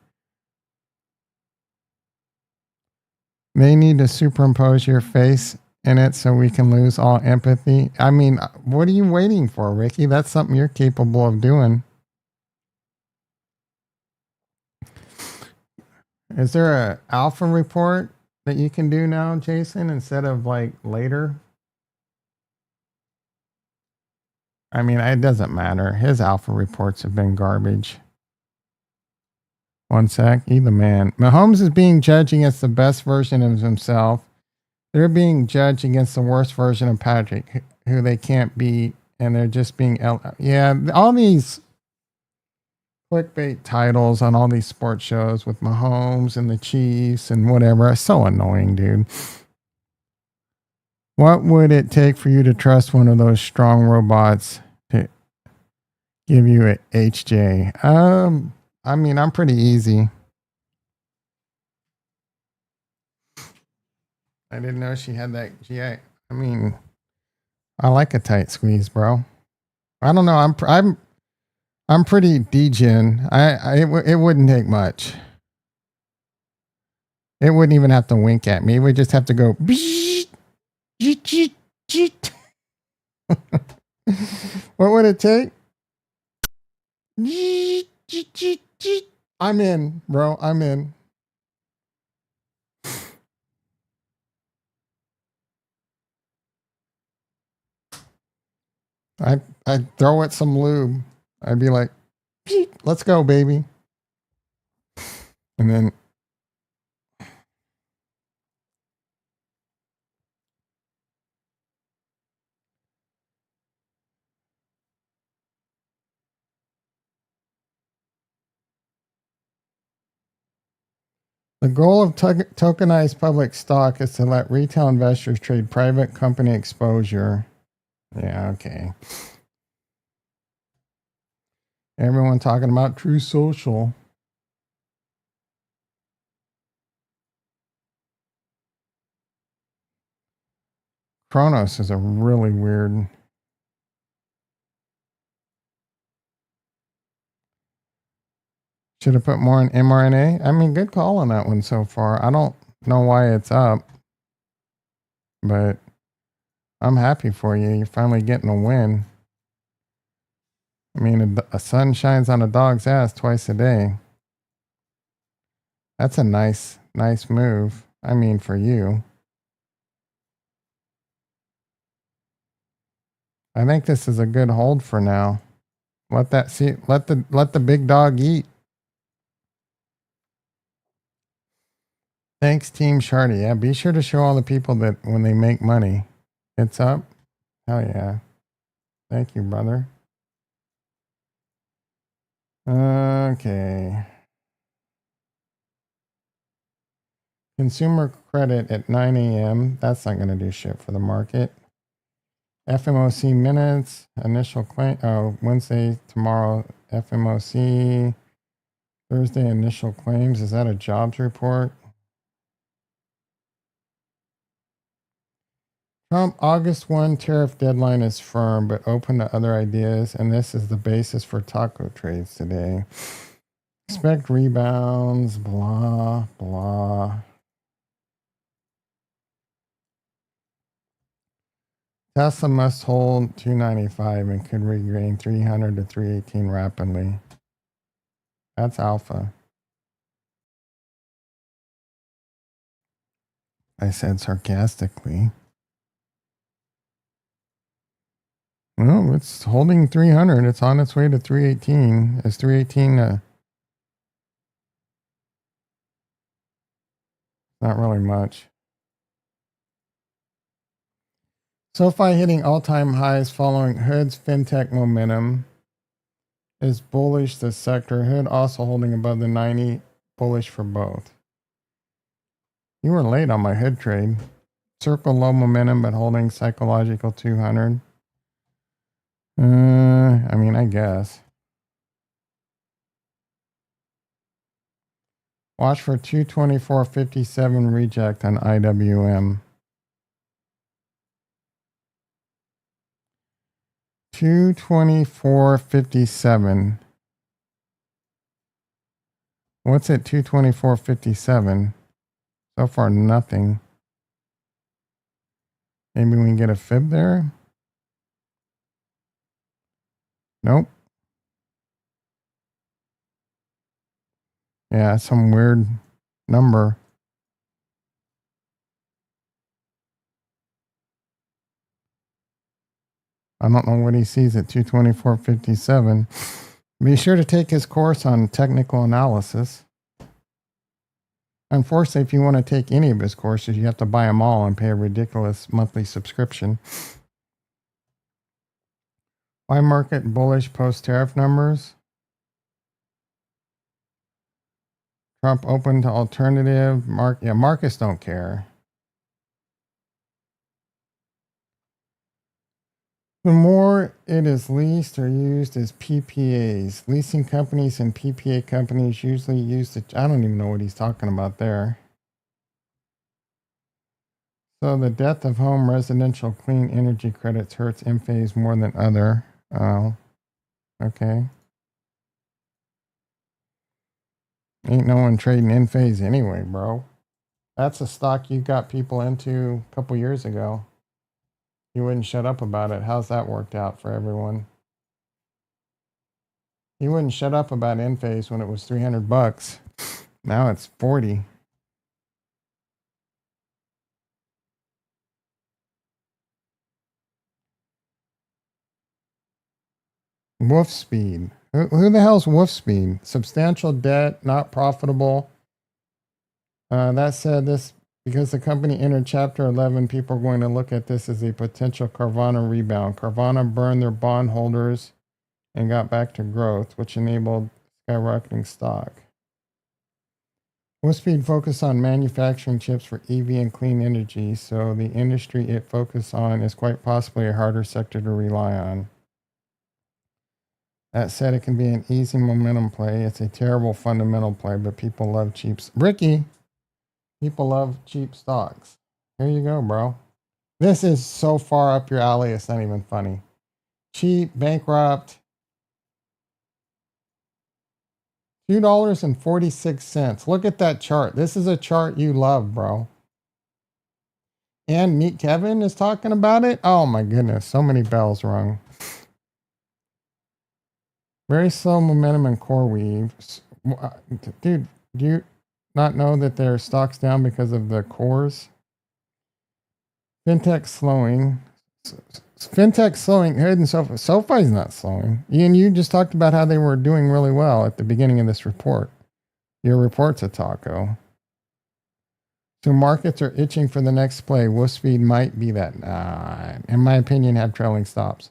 [SPEAKER 1] They need to superimpose your face in it so we can lose all empathy. I mean, what are you waiting for, Ricky? That's something you're capable of doing. Is there a alpha report that you can do now, Jason, instead of like later? I mean, it doesn't matter. His alpha reports have been garbage. One sec. He the man. Mahomes is being judged against the best version of himself. They're being judged against the worst version of Patrick, who they can't beat, and they're just being yeah. All these clickbait titles on all these sports shows with Mahomes and the Chiefs and whatever are so annoying, dude. What would it take for you to trust one of those strong robots to give you a HJ? I mean, I'm pretty easy. I didn't know she had that GI. I mean, I like a tight squeeze, bro. I don't know. I'm pretty degen. It wouldn't take much. It wouldn't even have to wink at me. It would just have to go. What would it take? I'm in, bro. I'm in. I'd throw it some lube. I'd be like, let's go, baby. And then the goal of tokenized public stock is to let retail investors trade private company exposure. Yeah, okay. Everyone talking about True Social. Kronos is a really weird. Should have put more in mRNA. I mean, good call on that one so far. I don't know why it's up, but I'm happy for you. You're finally getting a win. I mean, a sun shines on a dog's ass twice a day. That's a nice move. I mean, for you. I think this is a good hold for now. Let the big dog eat. Thanks, Team Shardy. Yeah, be sure to show all the people that when they make money, it's up. Hell yeah. Thank you, brother. Okay. Consumer credit at 9 a.m. That's not going to do shit for the market. FMOC minutes, initial claim. Oh, Wednesday, tomorrow, FMOC. Thursday, initial claims. Is that a jobs report? Trump August 1 tariff deadline is firm, but open to other ideas, and this is the basis for taco trades today. Expect rebounds, blah, blah. Tesla must hold 295 and could regain 300 to 318 rapidly. That's alpha. I said sarcastically. Well, it's holding 300. It's on its way to 318. Is 318 not really much. SoFi hitting all-time highs following Hood's fintech momentum is bullish the sector. Hood also holding above the 90, bullish for both. You were late on my Hood trade. Circle low momentum but holding psychological 200. I mean, I guess. Watch for 224.57 reject on IWM. 224.57. What's at 224.57? So far, nothing. Maybe we can get a fib there? Nope. Yeah, some weird number. I don't know what he sees at 224.57. Be sure to take his course on technical analysis. Unfortunately, if you want to take any of his courses, you have to buy them all and pay a ridiculous monthly subscription. Why market bullish post-tariff numbers? Trump open to alternative. Markets don't care. The more it is leased or used as PPAs. Leasing companies and PPA companies usually use the... I don't even know what he's talking about there. So the death of home residential clean energy credits hurts Enphase more than other. Oh, okay. Ain't no one trading Enphase anyway, bro. That's a stock you got people into a couple years ago. You wouldn't shut up about it. How's that worked out for everyone? You wouldn't shut up about Enphase when it was $300. Now it's 40. Wolf Speed. Who the hell's Wolf Speed? Substantial debt, not profitable. That said, this because the company entered Chapter 11, people are going to look at this as a potential Carvana rebound. Carvana burned their bondholders and got back to growth, which enabled skyrocketing stock. Wolfspeed focused on manufacturing chips for EV and clean energy, so the industry it focused on is quite possibly a harder sector to rely on. That said, it can be an easy momentum play. It's a terrible fundamental play, but people love cheap. Ricky, people love cheap stocks. Here you go, bro. This is so far up your alley, it's not even funny. Cheap, bankrupt. $2.46. Look at that chart. This is a chart you love, bro. And Meet Kevin is talking about it. Oh my goodness, so many bells rung. Very slow momentum in CoreWeave. Dude, do you not know that their stock's down because of the cores? Fintech slowing. Fintech slowing. Hidden SoFi. SoFi's not slowing. Ian, you just talked about how they were doing really well at the beginning of this report. Your report's a taco. So markets are itching for the next play. Wolfspeed might be that. In my opinion, have trailing stops.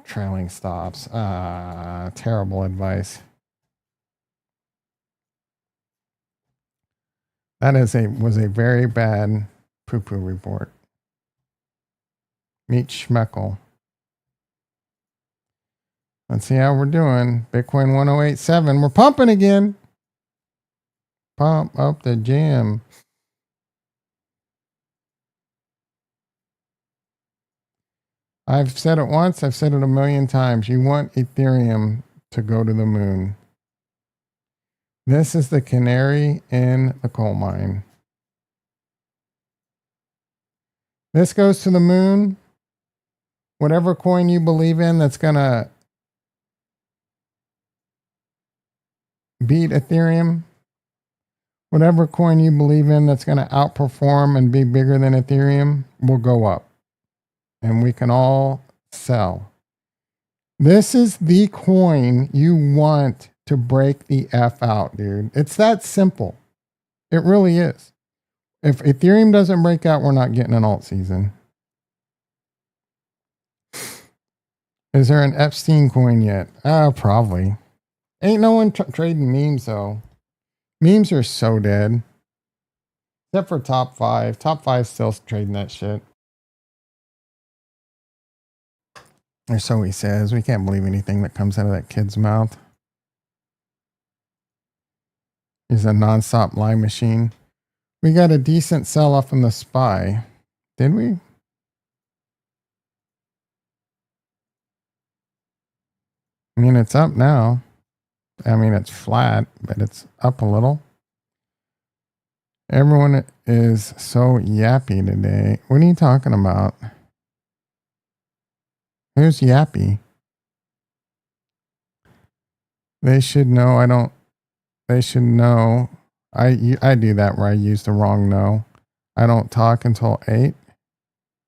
[SPEAKER 1] Trailing stops. Terrible advice. That was a very bad poo-poo report. Meet Schmeckel. Let's see how we're doing. Bitcoin 1087. We're pumping again. Pump up the jam. I've said it once. I've said it a million times. You want Ethereum to go to the moon. This is the canary in the coal mine. This goes to the moon. Whatever coin you believe in that's going to beat Ethereum, whatever coin you believe in that's going to outperform and be bigger than Ethereum will go up. And we can all sell. This is the coin you want to break the F out, dude. It's that simple. It really is. If Ethereum doesn't break out, we're not getting an alt season. Is there an Epstein coin yet? Probably. Ain't no one trading memes, though. Memes are so dead. Except for top 5. Top 5 still trading that shit. Or so he says. We can't believe anything that comes out of that kid's mouth. He's a nonstop lie machine. We got a decent sell-off in the SPY. Did we? I mean, it's up now. I mean, it's flat, but it's up a little. Everyone is so yappy today. What are you talking about? Who's yappy? They should know I don't They should know. I do that where I use the wrong no. I don't talk until 8.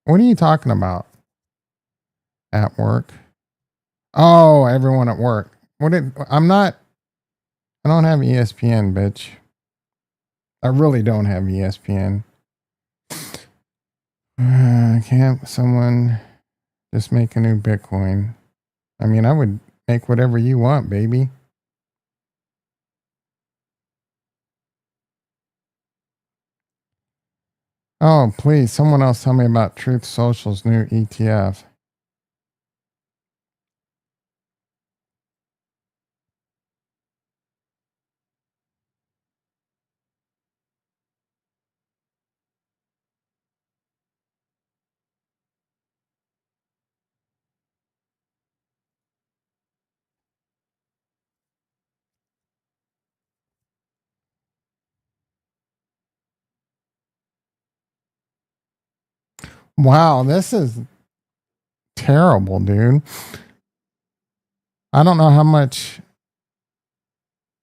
[SPEAKER 1] What are you talking about? At work? Oh, everyone at work. I'm not. I don't have ESPN, bitch. I really don't have ESPN. Can't someone just make a new Bitcoin? I mean, I would make whatever you want, baby. Oh, please, someone else tell me about Truth Social's new ETF. Wow, this is terrible, dude. I don't know how much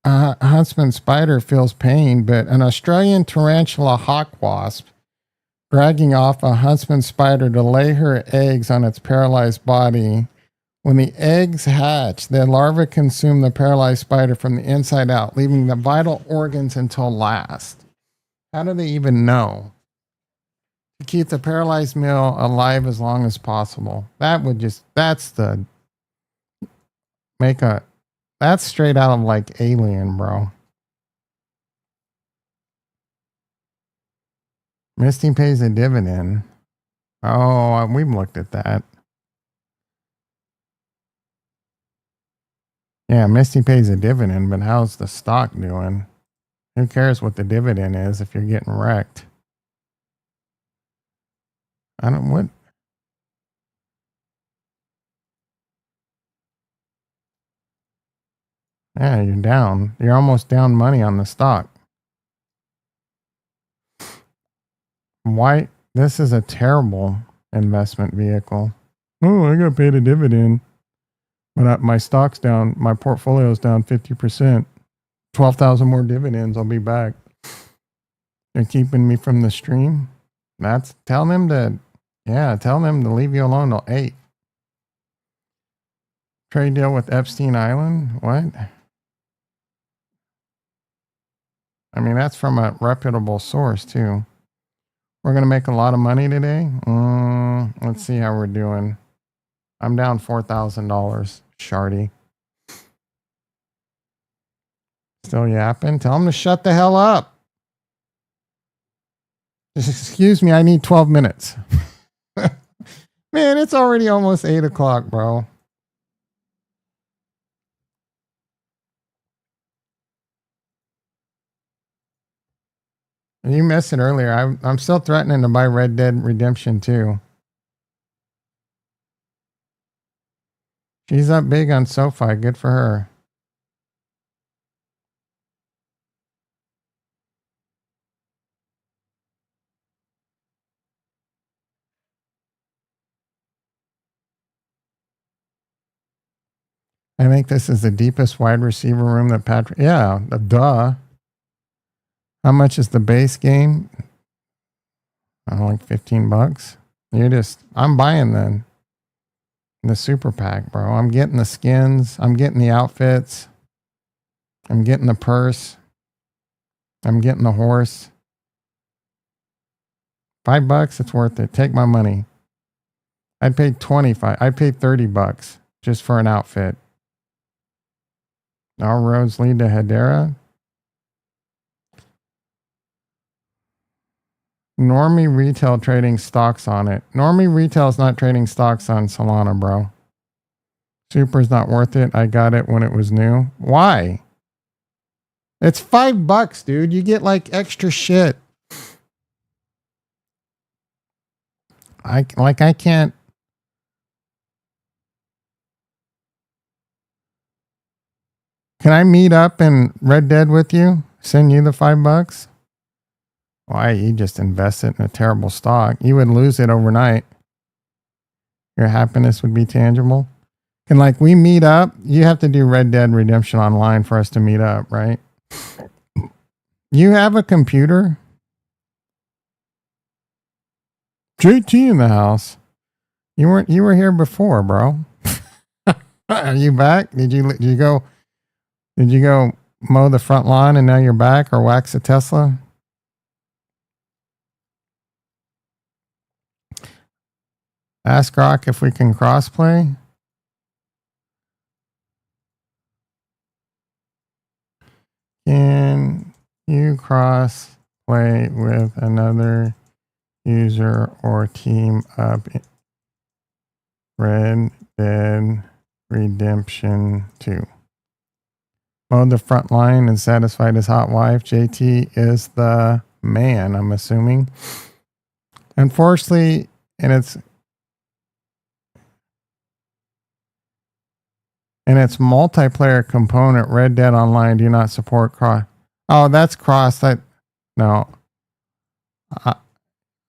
[SPEAKER 1] huntsman spider feels pain, but an Australian tarantula hawk wasp dragging off a huntsman spider to lay her eggs on its paralyzed body. When the eggs hatch, the larvae consume the paralyzed spider from the inside out, leaving the vital organs until last. How do they even know? To keep the paralyzed male alive as long as possible. That's straight out of like Alien, bro. Misty pays a dividend. Oh, we've looked at that. Yeah, Misty pays a dividend, but how's the stock doing? Who cares what the dividend is if you're getting wrecked? What? Yeah, you're down. You're almost down money on the stock. Why? This is a terrible investment vehicle. Oh, I got paid a dividend. But my stock's down. My portfolio's down 50%. 12,000 more dividends. I'll be back. They're keeping me from the stream. Tell them to leave you alone till 8. Trade deal with Epstein Island? What? I mean, that's from a reputable source, too. We're going to make a lot of money today. Let's see how we're doing. I'm down $4,000, Shardy. Still yapping? Tell him to shut the hell up. Just excuse me, I need 12 minutes. Man, it's already almost 8 o'clock, bro. You missed it earlier. I'm still threatening to buy Red Dead Redemption 2. She's up big on SoFi. Good for her. I think this is the deepest wide receiver room that Patrick. Yeah, duh. How much is the base game? Like $15. I'm buying the super pack, bro. I'm getting the skins. I'm getting the outfits. I'm getting the purse. I'm getting the horse. $5, it's worth it. Take my money. I'd pay $30 just for an outfit. All roads lead to Hedera. Normie Retail trading stocks on it. Normie Retail's not trading stocks on Solana, bro. Super's not worth it. I got it when it was new. Why? It's $5, dude. You get like extra shit. I can't. Can I meet up in Red Dead with you? Send you the $5? Why? You just invest it in a terrible stock. You would lose it overnight. Your happiness would be tangible. Can we meet up? You have to do Red Dead Redemption online for us to meet up, right? You have a computer? JT in the house. You were here before, bro. Are you back? Did you go mow the front lawn and now you're back, or wax a Tesla? Ask Rock if we can crossplay. Can you cross play with another user or team up in Red Dead Redemption 2? Mowed the front line and satisfied his hot wife. JT is the man, I'm assuming. Unfortunately, in its multiplayer component, Red Dead Online do not support cross. Oh, that's cross. No.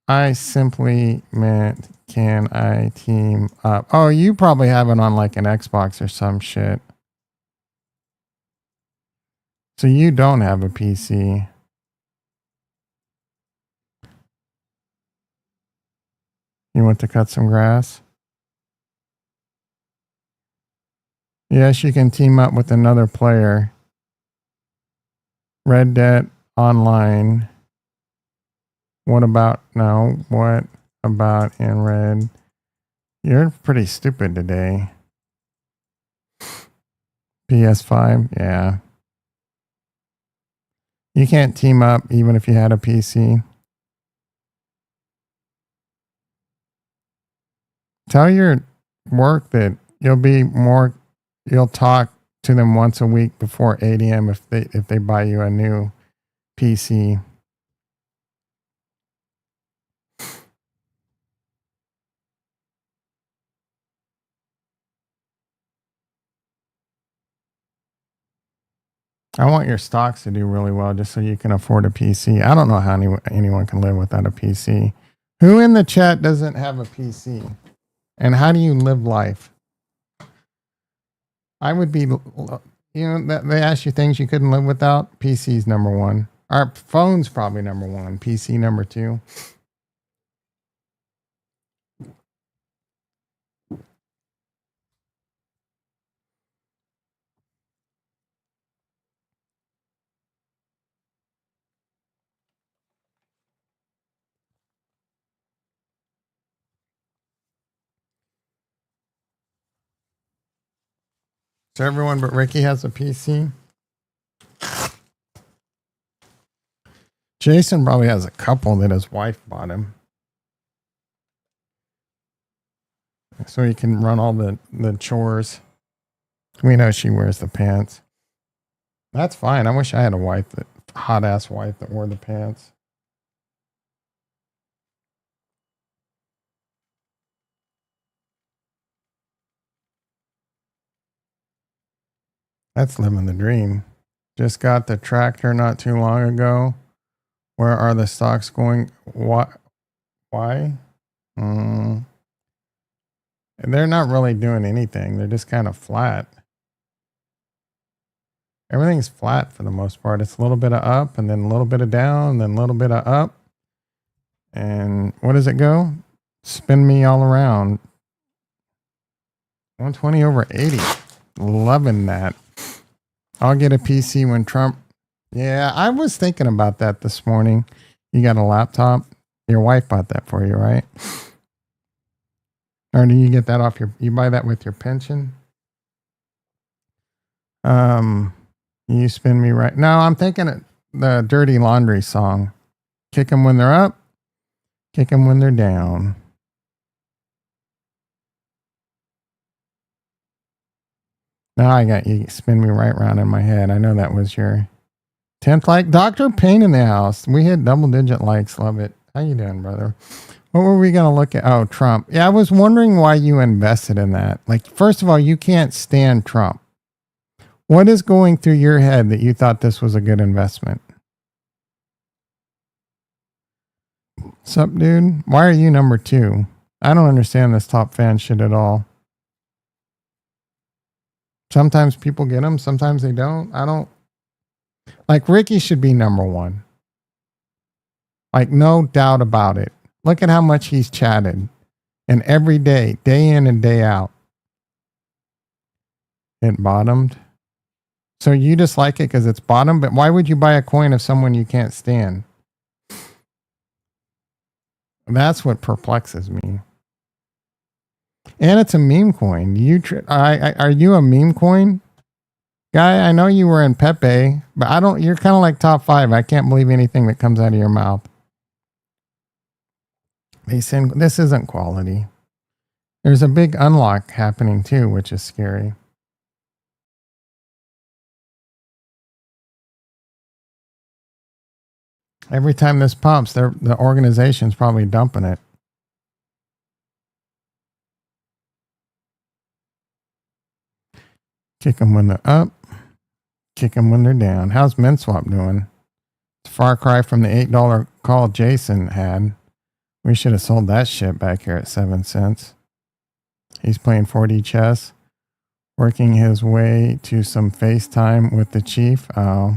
[SPEAKER 1] I simply meant, can I team up? Oh, you probably have it on like an Xbox or some shit. So you don't have a PC. You want to cut some grass? Yes, you can team up with another player. Red Dead Online. What about in Red? You're pretty stupid today. PS5, yeah. You can't team up even if you had a PC. Tell your work that you'll talk to them once a week before 8 a.m. if they buy you a new PC. I want your stocks to do really well just so you can afford a PC. I don't know how anyone can live without a PC. Who in the chat doesn't have a PC? And how do you live life? I would be, they ask you things you couldn't live without. PC's number one. Our phone's probably number one. PC number two. So everyone but Ricky has a PC. Jason probably has a couple that his wife bought him. So he can run all the chores. We know she wears the pants. That's fine. I wish I had a hot ass wife that wore the pants. That's living the dream. Just got the tractor not too long ago. Where are the stocks going? Why? They're not really doing anything. They're just kind of flat. Everything's flat for the most part. It's a little bit of up and then a little bit of down, and then a little bit of up. And what does it go? Spin me all around. 120 over 80. Loving that. I'll get a PC when Trump. Yeah, I was thinking about that this morning. You got a laptop? Your wife bought that for you, right? Or do you get that off you buy that with your pension? You spin me right. No, I'm thinking the Dirty Laundry song. Kick them when they're up, kick them when they're down. Now I got you spin me right round in my head. I know that was your 10th like. Dr. Payne in the house. We hit double digit likes. Love it. How you doing, brother? What were we going to look at? Oh, Trump. Yeah, I was wondering why you invested in that. Like, first of all, you can't stand Trump. What is going through your head that you thought this was a good investment? Sup, dude? Why are you number 2? I don't understand this top fan shit at all. Sometimes people get them, sometimes they don't. I don't. Like Ricky should be number one. Like no doubt about it. Look at how much he's chatted. And every day, day in and day out, it bottomed. So you just like it because it's bottom, but why would you buy a coin of someone you can't stand? That's what perplexes me. And it's a meme coin. Are you a meme coin guy? I know you were in Pepe, but I don't. You're kind of like top 5. I can't believe anything that comes out of your mouth. This isn't quality. There's a big unlock happening too, which is scary. Every time this pumps, the organization's probably dumping it. Kick them when they're up, kick them when they're down. How's MinSwap doing? It's a far cry from the $8 call Jason had. We should have sold that shit back here at 7 cents. He's playing 4D chess, working his way to some FaceTime with the chief. Oh.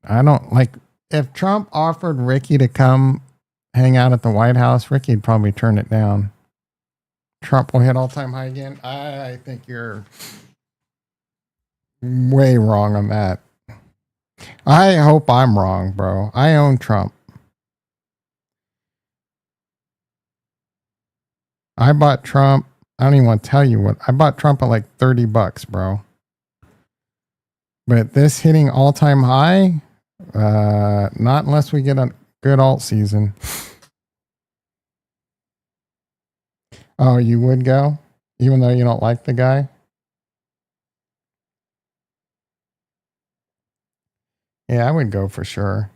[SPEAKER 1] I don't like if Trump offered Ricky to come hang out at the White House, Ricky'd probably turn it down. Trump will hit all-time high again. I think you're way wrong on that. I hope I'm wrong, bro. I own Trump. I bought Trump. I don't even want to tell you what. I bought Trump at like $30, bro. But this hitting all-time high, not unless we get a good alt season. Oh, you would go? Even though you don't like the guy? Yeah, I would go for sure.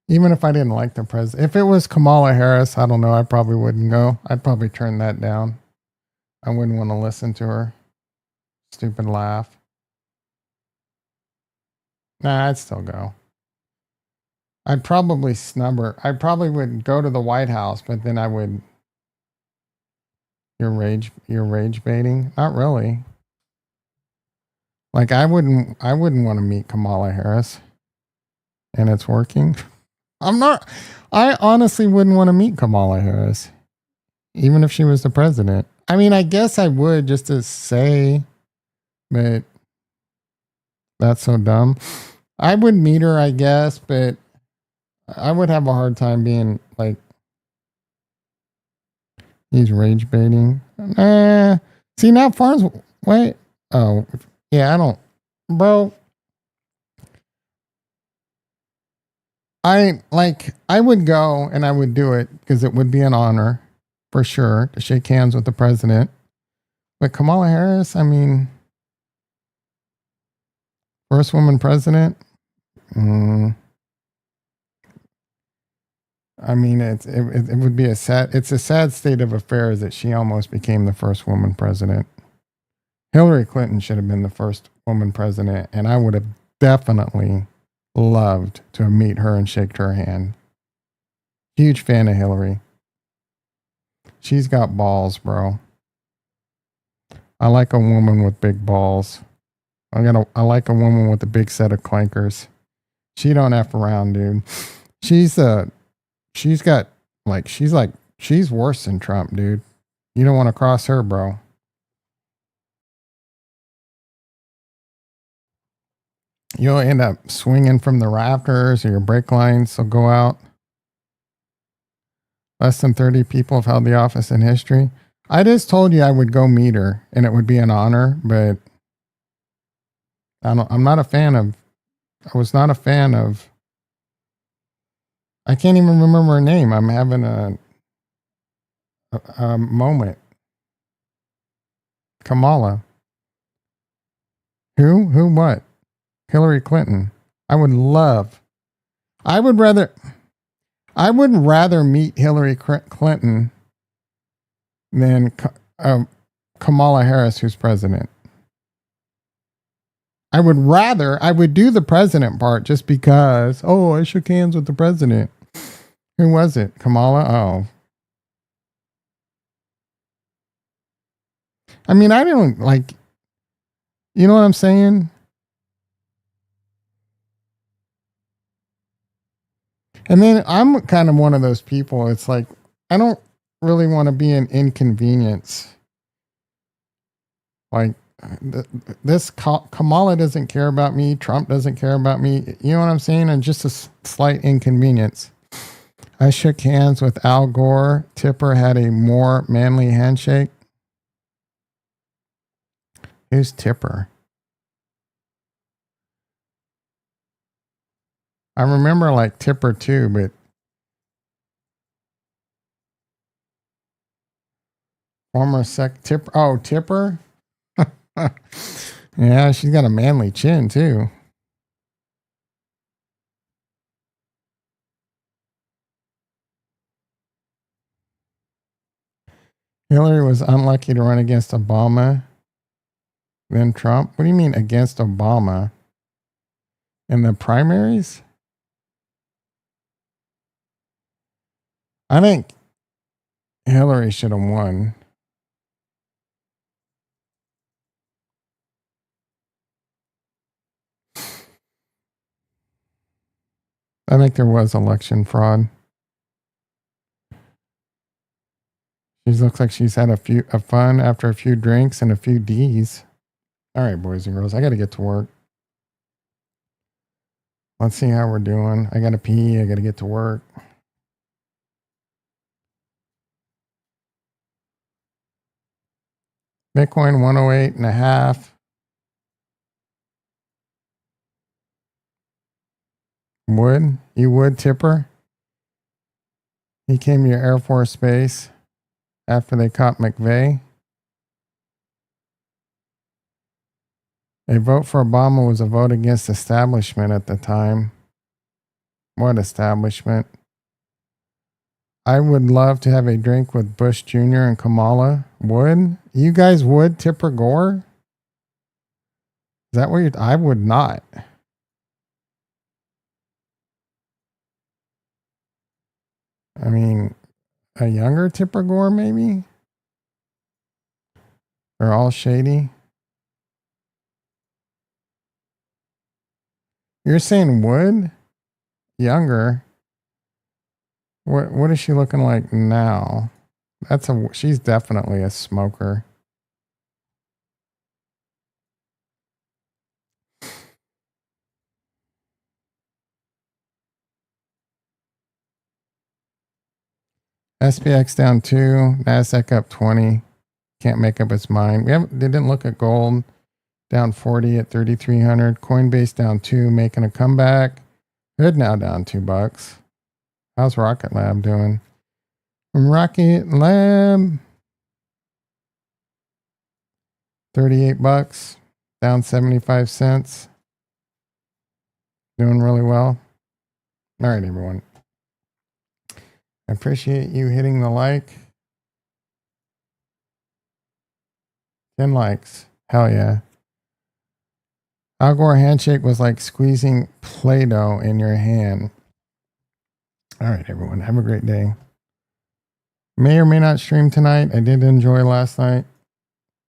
[SPEAKER 1] Even if I didn't like the president. If it was Kamala Harris, I don't know. I probably wouldn't go. I'd probably turn that down. I wouldn't want to listen to her. Stupid laugh. Nah, I'd still go. I'd probably snub her. I probably would go to the White House, but then I would. You're rage baiting? Not really. Like I wouldn't want to meet Kamala Harris. And it's working. I honestly wouldn't want to meet Kamala Harris. Even if she was the president. I mean, I guess I would just to say, but that's so dumb. I would meet her, I guess, but I would have a hard time being like, he's rage baiting. See, now Farms, wait. Oh, yeah, I don't, bro. I would go and I would do it because it would be an honor for sure to shake hands with the president. But Kamala Harris, I mean, first woman president. I mean, it would be it's a sad state of affairs that she almost became the first woman president. Hillary Clinton should have been the first woman president, and I would have definitely loved to meet her and shake her hand. Huge fan of Hillary. She's got balls, bro. I like a woman with big balls. I like a woman with a big set of clankers. She don't F around, dude. She's worse than Trump, dude. You don't want to cross her, bro. You'll end up swinging from the rafters or your brake lines will go out. Less than 30 people have held the office in history. I just told you I would go meet her and it would be an honor, but I'm not a fan of, I was not a fan of, I can't even remember her name. I'm having a moment. Kamala. Who? What? Hillary Clinton. I would rather meet Hillary Clinton than Kamala Harris, who's president. I would do the president part just because, oh, I shook hands with the president. Who was it? Kamala? Oh. I mean, I don't like, you know what I'm saying? And then I'm kind of one of those people. It's like, I don't really want to be an inconvenience. Like, this Kamala doesn't care about me. Trump doesn't care about me. You know what I'm saying? And just a slight inconvenience. I shook hands with Al Gore. Tipper had a more manly handshake. Who's Tipper? I remember like Tipper too, but former Tipper. Oh, Tipper. Yeah, she's got a manly chin too. Hillary was unlucky to run against Obama, then Trump. What do you mean against Obama? In the primaries? I think Hillary should have won. I think there was election fraud. She looks like she's had a fun after a few drinks and a few D's. All right, boys and girls, I got to get to work. Let's see how we're doing. I got to pee. I got to get to work. Bitcoin 108.5. Would? You would, Tipper? He came to your Air Force Base after they caught McVeigh. A vote for Obama was a vote against establishment at the time. What establishment? I would love to have a drink with Bush Jr. and Kamala. Would? You guys would, Tipper Gore? Is that what you're... I would not. I mean, a younger Tipper Gore, maybe? They're all shady. You're saying would? Younger? What is she looking like now? She's definitely a smoker. SPX down 2, NASDAQ up 20. Can't make up its mind. They didn't look at gold. Down 40 at 3,300. Coinbase down 2, making a comeback. Hood now down $2. How's Rocket Lab doing? Rocket Lab, $38, down 75 cents. Doing really well. All right, everyone. I appreciate you hitting the like. 10 likes. Hell yeah. Al Gore handshake was like squeezing Play-Doh in your hand. All right, everyone. Have a great day. May or may not stream tonight. I did enjoy last night.